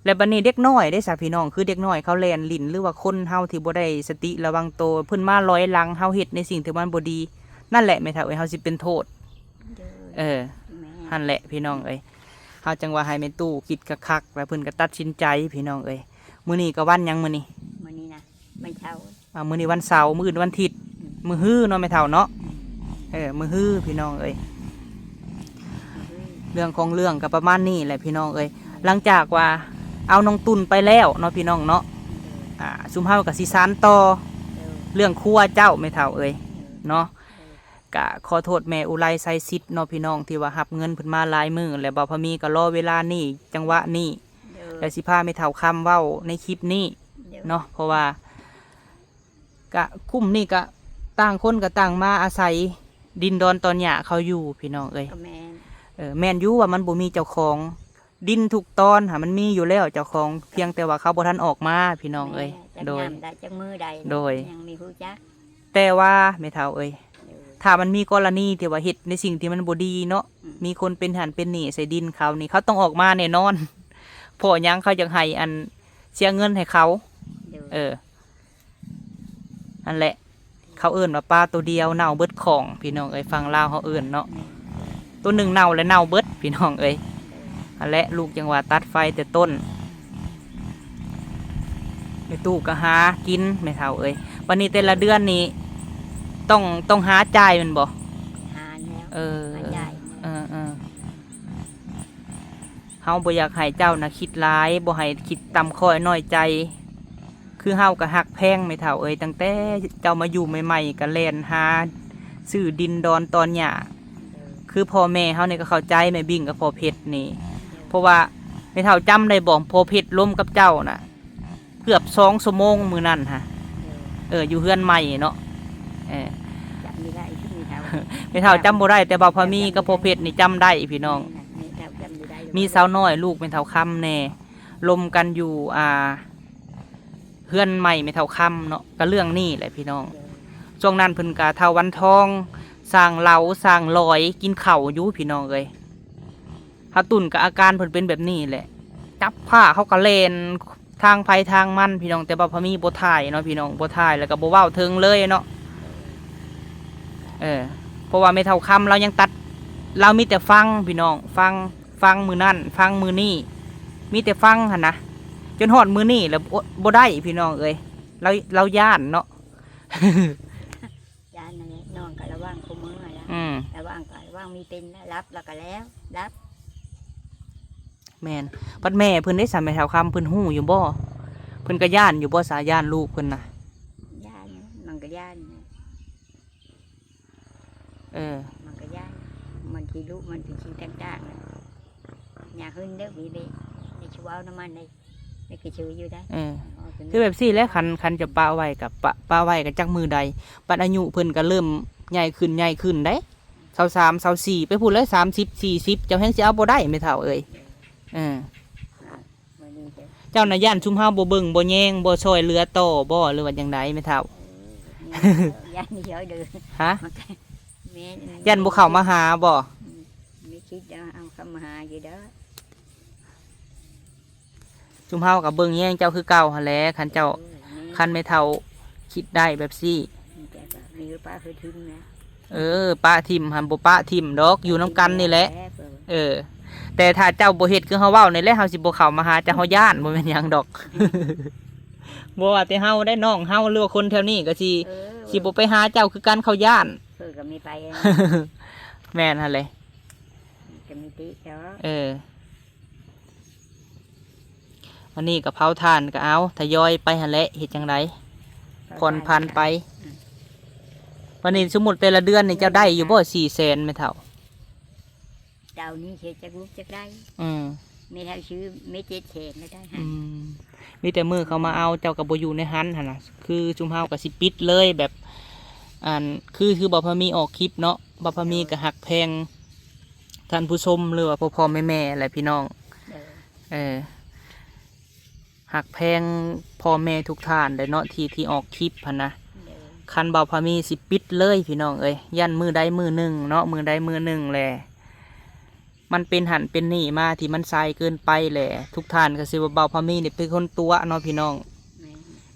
แล้วบัดนี้เด็กน้อยได้ซะพี่น้องคือเด็กน้อยเขาแล่นลิ้นหรือว่าคนเฮาที่บ่ได้สติระวังตัวเพิ่นมาร้อยหลังเฮาเฮ็ดในสิ่งที่มันบ่ดีนั่นแหละไม่เท่าเฮาสิเป็นโทษนั่นแหละพี่น้องเอ้ยเฮาจังว่าให้แม่ตู้คิดคักๆแล้วเพิ่นก็ตัดสินใจพี่น้องเอ้ยมื้อนี้ก็วันหยังมื้อนี้นะวันเสาร์มื้อนี้วันเสาร์มื้ออื่นวันอาทิตย์มื้อฮื้อเนาะแม่เท่าเนาะมื้อฮื้อพี่น้องเอ้ยเรื่องของเรื่องก็ประมาณนี้แหละพี่น้องเอ้ยหลังจากว่าเอาน้องตุนไปแล้วเนาะพี่น้องเนาะซุมเฮากับสิสานต่อเรื่องครัวเจ้าไม่เท่าเอ้ยเนาะกะขอโทษแม่อุไรไซซิดเนาะพี่น้องที่ว่าหับเงินเพิ่นมาหลายมื้อแล้วบ่พอมีก็รอเวลานี่จังหวะนี้แล้วสิพาไม่เท่าคำเว้าในคลิปนี้เนาะเพราะว่ากะคุ้มนี่กะต่างคนก็ต่างมาอาศัยดินดอนตอนหญ้าเขาอยู่พี่น้องเอ้ยแม่นอยู่ว่ามันบ่มีเจ้าของดินทุกตอนมันมีอยู่แล้วเจ้าของเพียงแต่ว่าเขาบ่ทันออกมาพี่น้องเอ้ยโดยยังมีผู้จักแต่ว่าไม่เท่าเอ้ยถ้ามันมีกรณีที่ว่าเฮ็ดในสิ่งที่มันบ่ดีเนาะมีคนเป็นหันเป็นหนี้ใส่ดินเขานี่เขาต้องออกมาแน่นอนเพราะยังเขาจังให้อันเสียเงินให้เขาอันแหละเขาเอิ้นว่าปลาตัวเดียวเน่าเบิดของพี่น้องเอ้ยฟังลาวเขาเอิ้นเนาะตัวหนึ่งเน่าและเน่าเบิดพี่น้องเอ้ยและลูกจังหวะตัดไฟแต่ต้นในตู้ก็หากินไม่เท่าเอ้ยวันนี้แต่ละเดือนนี้ต้องหาจ่ายมันบ่หาแล้วจ่ายเฮาบ่อยากให้เจ้านะคิดร้ายบ่ให้คิดต่ำค่อยน้อยใจคือเฮาก็หักแพงไม่เท่าเอ้ยตั้งแต่เจ้ามาอยู่ใหม่ๆก็แล่นหาซื้อดินดอนตอนหญ้าคือพ่อแม่เฮานี่ก็เข้าใจแม่บิ่งกับพ่อเพชรนี่เพราะว่าไม่เท่าจำได้บอกพอเพชรล้มกับเจ้าน่ะเกือบ2 ชั่วโมงมือนั่นฮะอยู่เฮือนใหม่เนาะจำไม่ได้ไม่เท่าจำบ่ได้แต่บ่าวพามีกับพอเพชรนี่จำได้พี่น้องมีสาวน้อยลูกไม่เท่าคำแน่ลมกันอยู่เฮือนใหม่ไม่เท่าคำเนาะก็เรื่องนี้แหละพี่น้องช่วงนั้นเพิ่นกะเท่าวันทองสร้างเหลาสร้างลอยกินเข่าอยู่พี่น้องเลยฮาตุ่นกับอาการเพิ่นเป็นแบบนี้แหละจับผ้าเขาก็เลนทางไผทางมันพี่น้องแต่บ่พอมีบ่ถ่ายเนาะพี่น้องบ่ถ่ายแล้วก็บ่เว้าถึงเลยเนาะเพราะว่าไม่เท่าคำเรายังตัดเรามีแต่ฟังพี่น้องฟังมือนั่นฟังมือนี่มีแต่ฟังหั่นนะจนฮอดมือนี่แล้วบ่ได้พี่น้องเอ้ยเราย่านเนาะย่านนั่นแหละนอนก็ระวังคุมมือแล้วระวังก็ระวังมีเป็นรับแล้วก็แล้วรับแม่นปัดแม่เพิ่นได้สามแม่แถวคำเพิ่นหู้อยู่บ่เพิ่นก็ย่านอยู่บ่สาย่านลูกเพิ่นน่ะย่านมันก็ย่านมันก็ย่านมันที่ลูกมันที่ชิ้นต่างๆอยากขึ้นเด้อบีในชัวน้ำมันในกระชืออยู่ได้คือแบบซี่แล้วคันจะปะไว้กับปะไว้กับจักมือใดปัดอายุเพิ่นก็เริ่มใหญ่ขึ้นได้ 23 24ไปพูดเลย30 40เจ้าแฮงสิเอาบ่ได้ไม่เท่าเอ้ยวันนี้จะ เจ้าน่ะย่านชุมเฮาบ่เบิ่งบ่แยงบ่ช่วยเหลือต่อบ่หรือว่าจังไดไม่เท่า ยันเยอะเดิน ฮะ แม่ ย่านบ่เข้ามาหาบ่ ไม่คิดจะเอาคำหาอยู่เด้อ ชุมเฮาก็เบิ่งแยงเจ้าคือเก่าหั่นแหละคันเจ้าคันไม่เท่าคิดได้แบบซี่ มีป้าเคยทิ้งนะ ป้าทิมหันบ่ป้าทิมดอกอยู่น้ำกันนี่แหละแต่ถ้าเจ้าบ่เฮ็ดคือเฮาเว้านี่แหละเฮาสิบ่เข้ามาหาเจ้าเฮาย่านบ่แม่นหยังดอก บ่ว่าแต่เฮาได้น้องเฮาหรือว่าคนแถวนี้ก็สิบ่ไปหาเจ้าคือกันเขาย่าน ก็มีไป แม่นหั่นแหละ ก็มีติเนาะ วันนี้ก็เผาถ่านก็เอาทยอยไปหั่นแหละเฮ็ดจังไดผ่อนพันไป วันนี้สมมุติแต่ละเดือนนี่เจ้าได้อยู่บ่400,000แม่เฒ่า เจ้านี้เชื่อจักลูกจักได้ ไม่เท่าชื่อไม่เจ็ดเฉดไม่ได้ฮะ มีแต่มือเขามาเอาเจ้ากับโบอยู่ในหันหั่นน่ะคือชุมเฮากับสิปิดเลยแบบคือบ่พอมีออกคลิปเนาะบ่พอมีก็หักแพงท่านผู้ชมหรือว่าพ่อแม่อะไรพี่น้องหักแพงพ่อแม่ทุกท่านได้เนาะที่ออกคลิปหั่นนะคันบ่พอมีสิปิดเลยพี่น้องยันมือใดมือหนึ่งเนาะมือใดมือหนึ่งแหละมันเป็นหันเป็นหนี่มาที่มันทรายเกินไปแหละทุกท่านก็สิว่าเบาพามีเนี่ยเป็นคนตัวเนาะพี่น้อง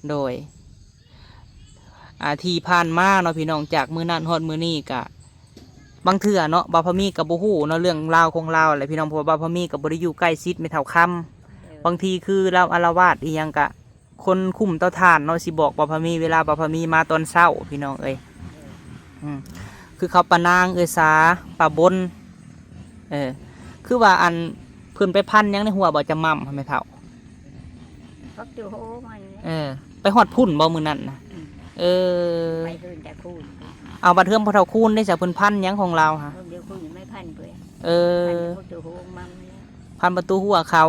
โดยที่ผ่านมาเนาะพี่น้องจากมือนั่นฮอดมือนี่กะบางเถื่อเนาะเบาพามีกับบูฮู้เนาะเรื่องราวของเราแหละพี่น้องเพราะว่าเบาพามีกับบริยูใกล้ชิดไม่เท่าคำบางทีคือเราอาละวาดอีหยังกะคนคุ้มเต้าทานเนาะสิบอกเบาพามีเวลาเบาพามีมาตอนเช้าพี่น้องคือเขาปะนางสาปะบนคือว่าอันเพื่อนไปพันยังในหัวบ่จะมั่มทำไมเท่า พักตัวโหมัน ไปหอดพุ่นบ่มือนั่นนะไปเดินแต่คูณ เอาบัดเทือมพอเท่าคูณได้จากเพื่อนพันยังของเราค่ะ เดี๋ยวคูณไม่พันเปล่าพันตัวโหมัน พันประตูหัวเขา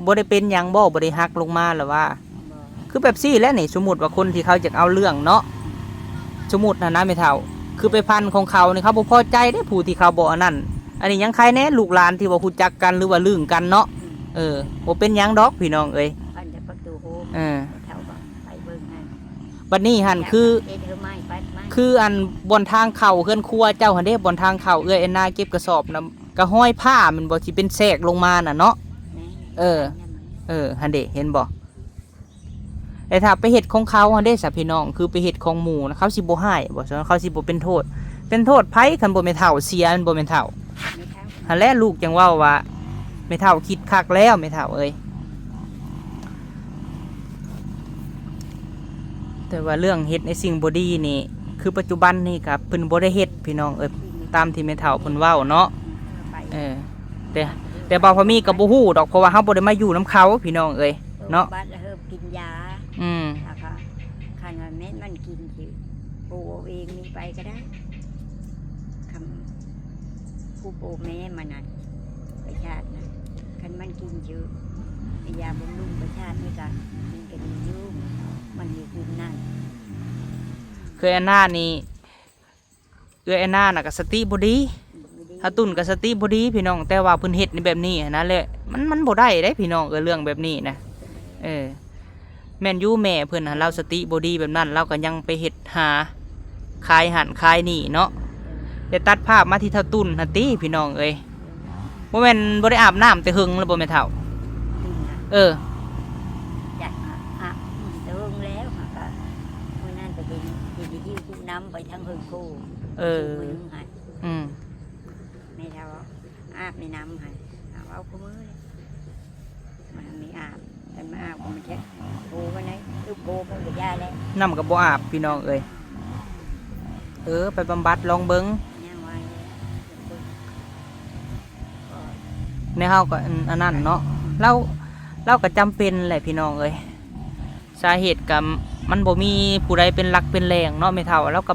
บ่ได้เป็นยังบ่ได้หักลงมาหรือว่า คือแบบซี่แล้วนี่สมมติว่าคนที่เขาจะเอาเรื่องเนาะสมมตินะไม่เท่าคือไปพันของเขาเนี่ยเขาบ่พอใจได้ผู้ที่เขาบอกอันนั้นอันนี้ยังใครแน่ลูกหลานที่ว่าคุจักกันหรือว่าลื่นกันเนาะบ่เป็นยังดอกพี่น้องพันแต่ประตูโฮมเท่ากับไปเบิ่งให้บัดนี้หันคืออันบนทางเข่าเฮือนครัวเจ้าหันเด้บนทางเข่าแอนนาเก็บกระสอบนะกระห้อยผ้ามันบ่สิเป็นแทรกลงมาน่ะเนาะหันเด้เห็นบ่แต่ถ้าไปเฮ็ดของเขาหันเด้สับพี่น้องคือไปเฮ็ดของหมู่นะเขาสิบ่ให้บ่เขาสิบ่เป็นโทษไผคันบ่แม่นเฒ่าเสียมันบ่แม่นเฒ่าหันแลลูกจังเว้าว่าไม่เท่าคิดคักแล้วไม่เท่าแต่ว่าเรื่องเฮ็ดในสิ่งบ่ดีนี่คือปัจจุบันนี่ครับเพิ่นบ่ได้เฮ็ดพี่น้องตามที่ไม่เท่าเพิ่นเว้าเนาะแต่บ่พอมีก็บ่ฮู้ดอกเพราะว่าเฮาบ่ได้มาอยู่นํเขาพี่น้องเนาะบ้านเฮิบกินยานะคะคันว่าแม่มันกินสิปูเองมีไปก็ได้คำผู้ปูแม่มันน่ะประชาตินะคันมันกินเยอะยาบำรุงประชาตินี่กันมันก็ดีอยู่มันมีกินนั่นคือแอนนานี่แอนนาน่ะก็สติบ่ดีถ้าตุ่นก็สติบ่ดีพี่น้องแต่ว่าเพิ่นเฮ็ดในแบบนี้นั่นแหละมันบ่ได้เด้พี่น้องเรื่องแบบนี้นะแม่นอยู่แม่เพิ่นน่ะเราสติบ่ดีแบบนั้นเราก็ยังไปเฮ็ดหาขายหันขายนี่เนาะแต่ตัดภาพมาที่เท่าตุ่นหั่นติพี่น้องบ่แม่นบ่ได้อาบน้ำแต่หึงแล้วบ่แม่นเฒ่าจัดอาบเติมแล้วค่ะมื้อนั้นไปเป็นที่หิ้วคู่น้ำไปทั้งหึงคู่มื้อนึงหั่นแม่เฒ่าอาบในน้ำหั่นเอาคู่มื้อมันมีอาบแต่มาอาบมันแค่โบกันไหนลูกโบมันก็ย่าแล้วน้ำก็บ่อาบพี่น้องไปบำบัดลองเบิ่งในเฮาก็อันนั้นเนาะเราก็จำเป็นแหละพี่น้องสาเหตุกับมันบ่มีผู้ใดเป็นหลักเป็นแรงเนาะไม่เท่าแล้วก็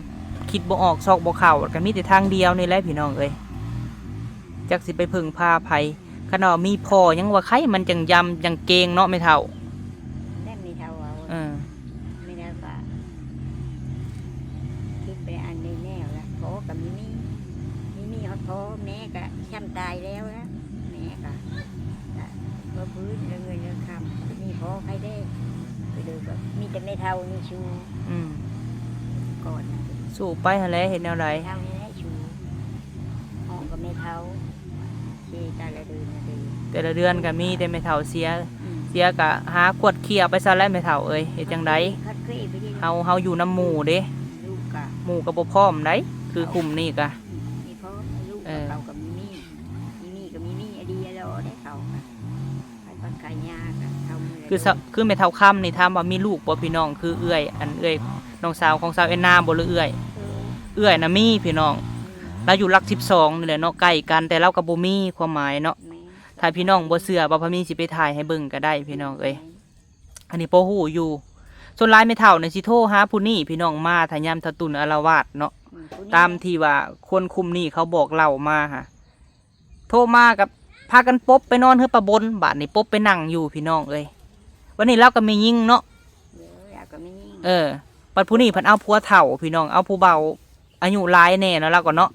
คิดบ่ออกซอกบ่เข้าก็มีแต่ทางเดียวนี่แหละพี่น้องจักสิไปพึ่งพาไผขนาดมีพ่อยังว่าใครมันจังยำจังเกงเนาะไม่เท่าได้ไม่เท่าไม่ได้ป่ะคิดไปอันในแนวละโผกับมินี่ ำตายแล้วนะแม่ก็ก็พื้นเรื่องเงินเรื่องคำนี่พอใครได้ไปดูก็มีแต่ไม่เท่านี่ชู อืม ก่อนนะ สู้ไปหั่นแหละเห็นแนวใด เท่านี้ได้ชูห้องก็ไม่เท่าที่แต่ละเดือนนะเดือน แต่ละเดือนก็มีแต่แม่เฒ่าเสีย อืม เสียก็หาขวดเคียไปซะแล้วแม่เฒ่าเอ้ยเฮ็ดจังได คัดเคยไปดิ เฮาอยู่น้ำหมู่เด้ ลูกกะ หมู่ก็บ่พร้อมได้คือคุมนี่ก็ มีพ่อลูกกับเขากับมีมีกับมีอดีแล้วได้เขาไปปันขายยากับเขามือ คือแม่เฒ่าค่ำนี่ถามว่ามีลูกบ่พี่น้องคือเอื้อยอันเอื้อยน้องสาวของสาวแอนนาบ่หรือเอื้อยเอื้อยน่ะมีพี่น้องเราอยู่หลัก12นี่แหละเนาะใกล้กันแต่เราก็บ่มีความหมายเนาะถ้าพี่น้องบ่เชื่อว่าพระมีสิไปถ่ายให้เบิ่งก็ได้พี่น้องเอ้ยอันนี้บ่ฮู้อยู่ส่วนหลายแม่เฒ่านี่สิโทรหาผู้นี้พี่น้องมาถ้ายามทะตุนอาละวาดเนาะตามที่ว่าคนคุมนี่เขาบอกเล่ามาฮะโทรมากับพากันปบไปนอนเฮือปะบนบาดนี้ปบไปนั่งอยู่พี่น้องเอ้ยวันนี้เราก็มียิงเนาะปัดผู้นี้เพิ่นเอาผัวเฒ่าพี่น้องเอาผู้เบาอายุหลายแน่เนาะแล้วก็เนาะ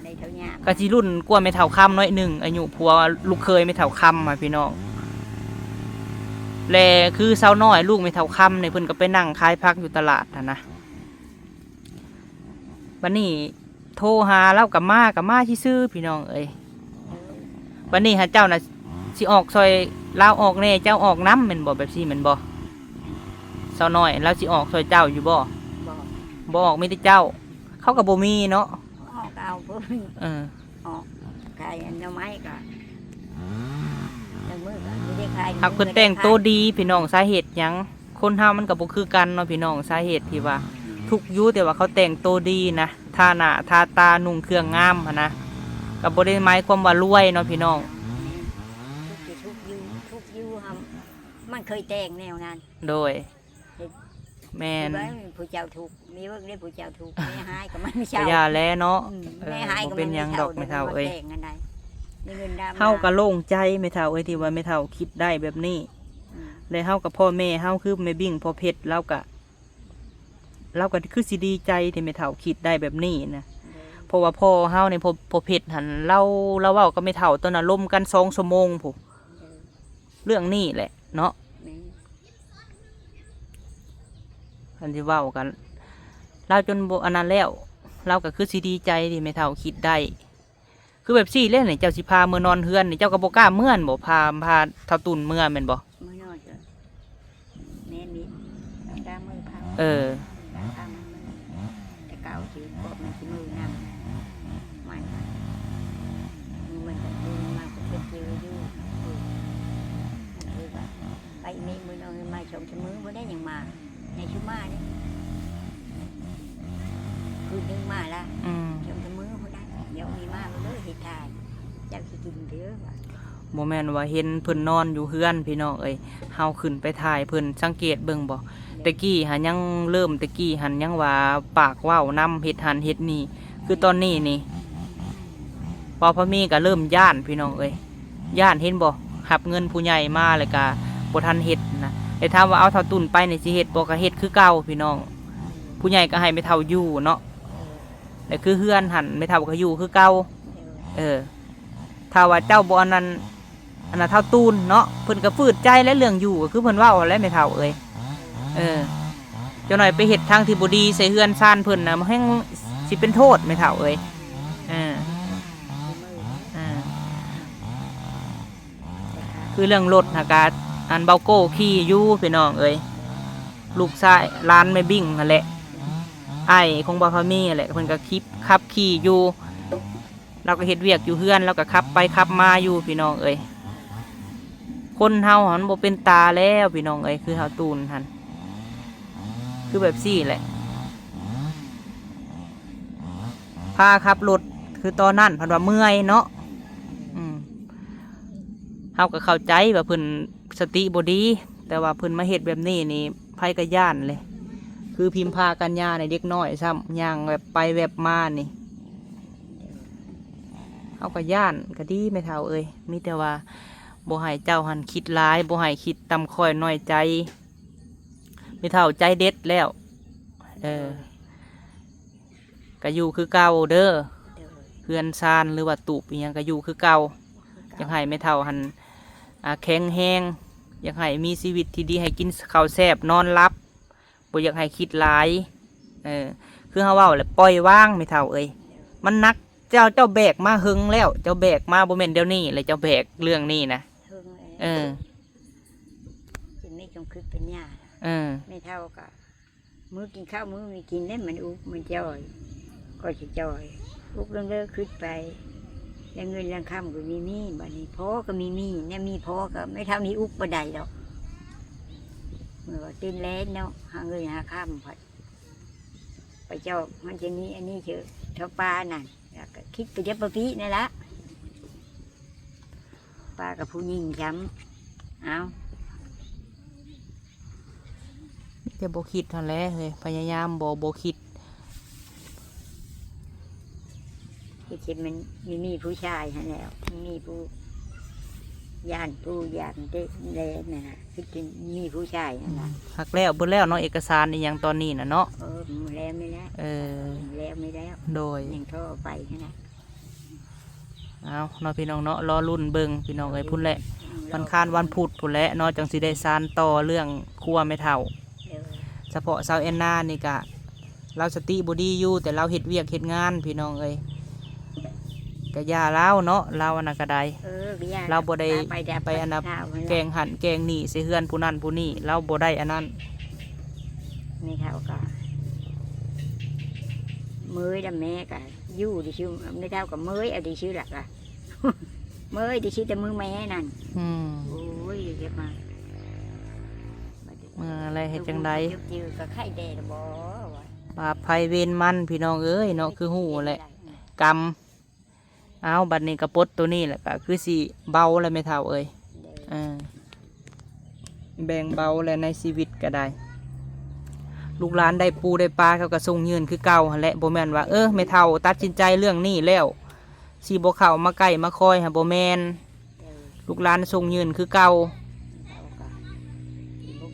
ในเท่านี้ ก็สิรุ่นกว่าแม่เฒ่าค่ำน้อยหนึงอายุผัวลูกเคยแม่เฒ่าค่ำมาพี่น้องแลคือสาวน้อยลูกแม่เฒ่าค่ำเนี่ยเพิ่นก็ไปนั่งขายผักอยู่ตลาดนะวันนี้โทรหาเล่ากับมาซื่อๆพี่น้องเอ้ยวันนี้หาเจ้าน่ะสิออกซอยลาวออกแน่เจ้าออกน้ำแม่นบ่แบบซี่แม่นบ่สาวน้อยแล้วสิออกซอยเจ้าอยู่บ่บ่ออกมีแต่เจ้าเขาก็บ่มีเนาะออกเอาเพิ่นออกขายหน่อไม้ก็มือก็ไม่ได้ขาย หากเพิ่นแต่งตัวดีพี่น้องสาเหตุหยังคนเฮามันก็บ่คือกันเนาะพี่น้องสาเหตุที่ว่าทุกอยู่แต่ว่าเขาแต่งตัวดีนะทาหน้าทาตานุ่งเครื่องงามหั่นนะก็บ่ได้หมายความว่ารวยเนาะพี่น้องทุกยูมันเคยแต่งแนวนั้นโดยแม่นผู้เจ้าถูกมีว่าได้ผู้เจ้าถูกไม่หายก็ไม่เช่าอย่าแลเนาะไม่หายก็เป็นหยังดอกแม่เฒ่าเอ้ยเฮาเฮาก็โล่งใจแม่เฒ่าเอ้ยที่ว่าแม่เฒ่าคิดได้แบบนี้แล้วเฮากับพ่อแม่เฮาคือแม่บิ่งพ่อเพชรเราก็คือสิดีใจที่แม่เฒ่าคิดได้แบบนี้นะเพราะว่าพ่อเฮาในพ่อเพชรหันเราเว้ากับแม่เฒ่าตอนนั้นล่มกัน2 ชั่วโมงพุเรื่องนี้แหละเนาะอันที่เว้ากันเราจนบ่อันนั้นแล้วเราก็คือสิดีใจที่แม่เฒ่าคิดได้คือแบบซี่เล่นนี่เจ้าสิพาเมื่อนอนเฮือนนี่เจ้าก็บ่กล้าเมื่อนบ่พาเท่าตุนเมื่อแม่นบ่แม่มีกล้ามือพาแต่เก่าสิบอกมันสิมือนำมันจะมือมาเป็นเจออยู่ไปมีมือนอนมาชมมือบ่ได้ยังมาในชุมาเนี่ยคือนึงมาละชมมือคนนั้นเดี๋ยวมีมาเลยเหตุการณ์จะกินเยอะโมแมนว่าเห็นเพิ่นนอนอยู่เฮือนพี่น้องเอ้ยเฮาขึ้นไปถ่ายเพิ่นสังเกตเบิ่งบ่ตะกี้หันยังเริ่มตะกี้หันยังว่าปากเว้านำเฮ็ดหันเฮ็ดนี่คือตอนนี้นี่พอพระมีก็เริ่มย่านพี่น้องเอ้ยย่านเห็นบ่หับเงินผู้ใหญ่มาเลยก็บ่ทันเฮ็ดนะแต่ถามว่าเอาเท่าตุนไปนี่สิเฮ็ดบ่ก็เฮ็ดคือเก่าพี่น้องผู้ใหญ่ก็ให้ไม่เท่าอยู่เนาะแต่คือเฮือนหันไม่เท่าก็อยู่คือเก่าถ้าว่าเจ้าบ่อันนั้นเท่าตูนเนาะเพิ่นก็ฝืดใจและเรื่องอยู่ก็คือเพิ่นเว้าแล้วไม่เท่าเอ้ยเจ้าหน่อยไปเฮ็ดทางที่บ่ดีใส่เฮือนซ่านเพิ่นน่ะมันแฮงสิเป็นโทษไม่เท่าเอ้ยคือเรื่องรถหากาอันเบาโก้ขี่อยู่พี่น้องเอ้ยลูกชายร้านไม่บิ่งนั่นแหละไอ้ของบ่พามีนั่นแหละเพิ่นก็ขับขี่อยู่เราก็เฮ็ดเวียกอยู่เฮือนเราก็ขับไปขับมาอยู่พี่น้องเอ้ยคนเฮาหันบ่เป็นตาแล้วพี่น้องเอ้ยคือเฮาตูนหันคือแบบซี่แหละพาขับรถคือตอนนั้นเพิ่นว่าเมื่อยเนาะเฮาก็เข้าใจว่าเพิ่นสติบ่ดีแต่ว่าเพิ่นมาเฮ็ดแบบนี้นี่ไผก็ย่านเลยคือพิมพากันยาในเด็กน้อยซ้ำย่างแบบไปแบบมานี่เอากระย่านกระดีไม่เท่าเอ้ยมีแต่ว่าบ่ให้เจ้าหันคิดร้ายบ่ให้คิดตำคอยน้อยใจไม่เท่าใจเด็ดแล้วก็อยู่คือเก่าเด้อ เฮือนซานหรือว่าตูบอิหยังก็อยู่คือเก่าอยากให้แม่เฒ่าหันแข็งแรงอยากให้มีชีวิตที่ดีให้กินข้าวแซ่บนอนหลับบ่อยากให้คิดหลายคือเฮาเว้าแหละปล่อยวางแม่เฒ่าเอ้ยมันหนักเจ้าแบกมาหึงแล้วเจ้าแบกมาบ่แม่นเดี๋ยวนี้เลยเจ้าแบกเรื่องนี้นะ เฮิงเลย เออ กินไม่จงคือเป็นหญ้า ไม่เท่ากับมื้อกินข้าวมื้อไม่กินได้มันอุบมันจ่อยก็จะจ่อยอุบเรื่องเลิกขึ้นไปแล้วเงินเรื่องคำก็มีบัดนี้พอก็มีเนี่ยมีพอก็ไม่เท่านี้อุบบ่ได้ดอกเมื่อว่าตื่นแล้วเนาะหาเงินหาข้ามผัดไปเจ้ามันจะนี้อันนี้เถอะเท่าปลานั่นแล้วก็คิดไปเย็บปะปีนั่นละปลากับผู้หญิงช้ำเอา แต่บ่คิดเท่าแล้วเฮ้ยพยายามบ่คิด คิดมันมีผู้ชายฮะแล้วมีผู้ย่านเด็กเล่นนะคิดมีผู้ชายนั่นแหละ หักแล้วเบิ่แล้วเนาะเอกสารอีหยังตอนนี้น่ะเนาะ แล้วไม่แล้วแล้วไม่แล้ว โดย ยังโทรไปนะ เอาเนาะพี่น้องเนาะรอรุ่นเบิ่งพี่น้องเอ้ยพุ่นแหละวันคานวันพุธพุ่นแหละเนาะจังสิได้สานต่อเรื่องครัวไม่เท่าเฉพาะสาวแอนนานี่กะเราสติบ่ดีอยู่แต่เราเฮ็ดเวียกเฮ็ดงานพี่น้องเอ้ยกะย่าเราเนาะเราอันนั้นก็ได้เราบ่ได้ไปอันนั้นแกงหั่นแกงนี่ใส่เฮือนผู้นั้นผู้นี้เราบ่ได้อันนั้น ไม่เท่ากับมือดำแม่กับยู่ดิชื่อไม่เท่ากับมือเอาดิชื่อหลักอะ มือดิชื่อแต่มือแม่นั่นโอ้ยเยอะมาก อะไรเฮ็ดจังได จืดกับไข่แดดบ่ บาปภัยเวรมันพี่น้องเอ้ยเนาะคือหูแหละกรรมเอาบัดนี้กระปดตัวนี้แหละก็คือสิเบาแล้วไม่เท่าเอ้ยแบ่งเบาแล้วในชีวิตก็ได้ ลูกหลานได้ปูได้ปลาเขาก็ส่งยืนคือเก่าหั่นแหละบ่แม่นว่าไม่เท่าตัดสินใจเรื่องนี้แล้วสิบ่เข้ามาใกล้มาคอยหาบ่แม่นลูกหลานส่งยืนคือเก่า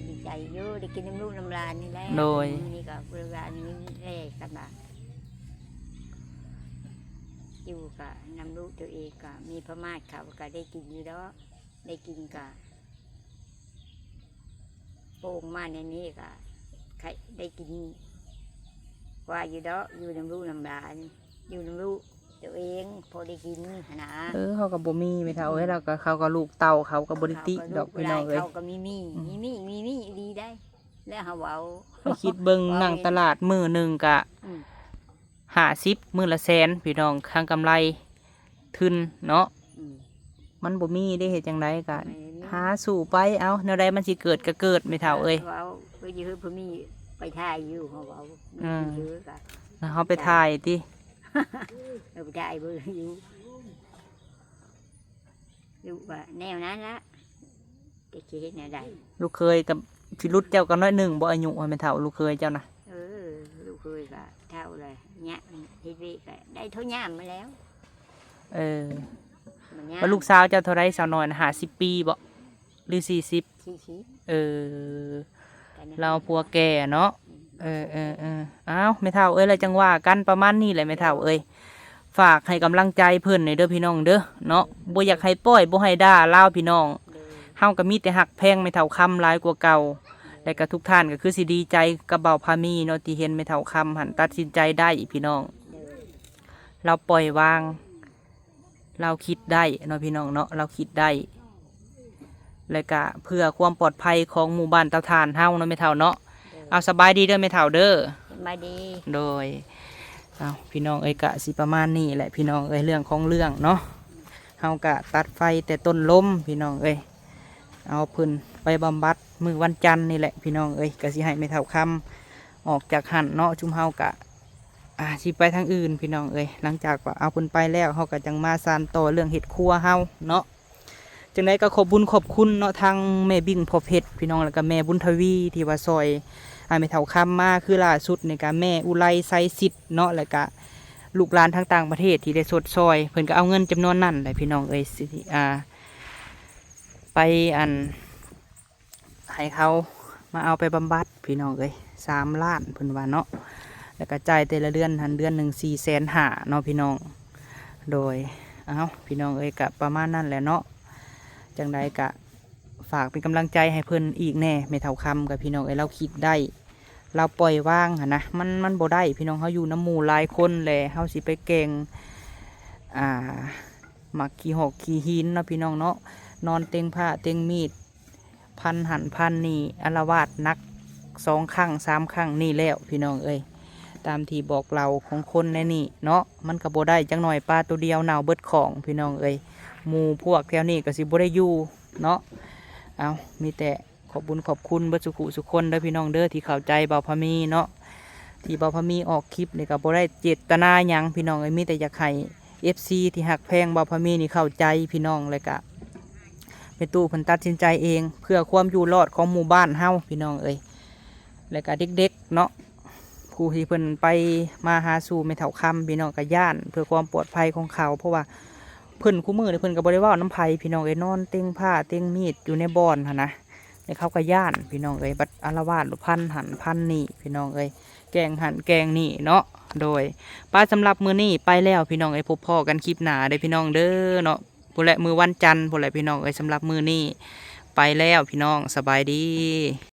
ดีใจเยอะได้กินน้ำลูกน้ำลานนี่แหละ โดยนี่ก็เวลานี้แรกกันนะอยู่กับน้ำลูกตัวเองก็มีพม่าเขาก็ได้กินอยู่แล้วได้กินก็โป่งมาในนี้ก็ใครได้กินว่าอยู่แล้วอยู่น้ำลูกน้ำลานอยู่น้ำลูกตัวเองพอได้กินนะเขาก็บ่มีไม่เท่าเอ้ยเราก็เขาก็ลูกเต่าเขาก็บ่ได้ติดอกพี่น้องเอ้ยเขาก็มีดีได้แล้วเขาเอาไปคิดเบิ่งนั่งตลาดมื้อหนึงกะ50มื้อละแสนพี่น้องทางกำไรทุนเนาะมันบ่มีได้เฮ็ดจังไดกะหาสู่ไปเอาแนวใดมันสิเกิดก็เกิดไม่เท่าเอ้ยเอาไปยืมพ่อมีไปถ่ายอยู่เขาเอายืมกะแล้วเขาไปถ่ายติไปถ่ายเบิ่งอยู่ลูกว่าแนวนั้นละจะคิดแนวใดลูกเคยกับสิรุดเจ้าก็น้อยหนึ่งบ่อายุให้แม่เฒ่าลูกเคยเจ้านะลูกเคยก็เท่าเลยเนี่ยทีวีก็ได้เท่าย่ามมาแล้วว่าลูกสาวเจ้าเท่าไรสาวน้อย50 ปีบ่หรือ40เราพัวแก่เนาะอ้าวแม่เฒ่าเอ้ยอะไรจังว่ากันประมาณนี้แหละแม่เฒ่าเอ้ยฝากให้กำลังใจเพิ่นในเด้อพี่น้องเด้อเนาะบ่อยากให้ปล่อยบ่ให้ด่าเล่าพี่น้องเฮาก็มีแต่หักแพงแม่เฒ่าคำหลายกว่าเก่าและก็ทุกท่านก็คือสิดีใจกับเบาพามีเนาะที่เห็นแม่เฒ่าคำหันตัดสินใจได้พี่น้องเราปล่อยวางเราคิดได้เนาะพี่น้องเนาะเราคิดได้และก็เพื่อความปลอดภัยของหมู่บ้านเตาถ่านเฮาเนาะแม่เฒ่าเนาะเอาสบายดีเด้อแม่เฒ่าเด้อสบายดีโดยเอาพี่น้องเอ้ยกะสิประมาณนี้แหละพี่น้องเอ้ยเรื่องของเรื่องเนาะเฮากะตัดไฟแต่ต้นล้มพี่น้องเอ้ยเอาพื้นไปบำบัดมือวันจันทร์นี่แหละพี่น้องเอ้ยกะสิให้แม่เฒ่าคำออกจากหันเนาะจุ่มเฮากะสิไปทางอื่นพี่น้องเอ้ยหลังจากว่าเอาพื้นไปแล้วเฮาก็จังมาสานต่อเรื่องเห็ดครัวเฮาเนาะจังไดก็ขอบบุญขอบคุณเนาะทางแม่บิ่งพ่อเพชรพี่น้องแล้วก็แม่บุญทวีที่ว่าซอยแม่เฒ่าคำมาคือล่าสุดในการแม่อุไรไซสิทธิ์เนาะแล้วก็ลูกหลานทั้งต่างประเทศที่ได้สดซอยเพิ่นก็เอาเงินจำนวนนั้นเลยพี่น้องเอ้ยไปให้เขามาเอาไปบำบัดพี่น้องเอ้ย3 ล้านเพิ่นว่าเนาะแล้วก็จ่ายแต่ละเดือนเดือนหนึ่ง450,000เนาะพี่น้อง โดยเอาพี่น้องเอ้ยกะประมาณนั้นแหละเนาะจังใดกะฝากเป็นกำลังใจให้เพิ่นอีกแน่ไม่เท่าคำกับพี่น้องเอ้ยเราคิดได้ เราปล่อยว่างนะมันบ่ได้พี่น้องเขาอยู่น้ำหมู่หลายคนแหละเขาสิไปเก่งอ่าหมักขี้หอกขี้หินเนาะพี่น้องเนาะนอนเต็งผ้าเต็งมีดพันหันพันนี่อาละวาดนัก2 ครั้ง 3 ครั้งนี่แล้วพี่น้องเอ้ยตามที่บอกเราของคนในนี่เนาะมันก็บ่ได้จังหน่อยปลาตัวเดียวเน่าเบิดของพี่น้องเอ้ยหมู่พวกแถวนี้ก็สิบ่ได้อยู่เนาะเอามีแต่ขอบบุญขอบคุณเบิดสุขุสุขคนเด้อพี่น้องเด้อที่เข้าใจเบาพามีเนาะที่เบาพามีออกคลิปนี่ก็บ่ได้เจตนาหยังพี่น้องเอ้ยมีแต่อยากให้ FC ที่หักแพงเบาพามีนี่เข้าใจพี่น้องเลยกะไปตู้เพิ่นตัดสินใจเองเพื่อความอยู่รอดของหมู่บ้านเฮาพี่น้องเอ้ยแล้วก็เด็กๆเนาะผู้ที่เพิ่นไปมาหาสู่ไม่เท่าคำพี่น้องก็ย่านเพื่อความปลอดภัยของเขาเพราะว่าเพิ่นคู่มือนี่เพิ่นก็บ่ได้เว้าน้ำไผพี่น้องเอ้ยนอนเต็งผ้าเต็งมีดอยู่ในบ่อนหั่นนะในเขาก็ย่านพี่น้องเอ้ยบัดอาละวาดหรือพันหันพันนี่พี่น้องเอ้ยแกงหันแกงนี่เนาะโดยป้าสำหรับมื้อนี้ไปแล้วพี่น้องเอ้ยพบพ่อกันคลิปหน้าเด้อพี่น้องเด้อเนาะพุ่นแหละมื้อวันจันทร์พุ่นแหละพี่น้องเอ้ยสำหรับมื้อนี้ไปแล้วพี่น้องสบายดี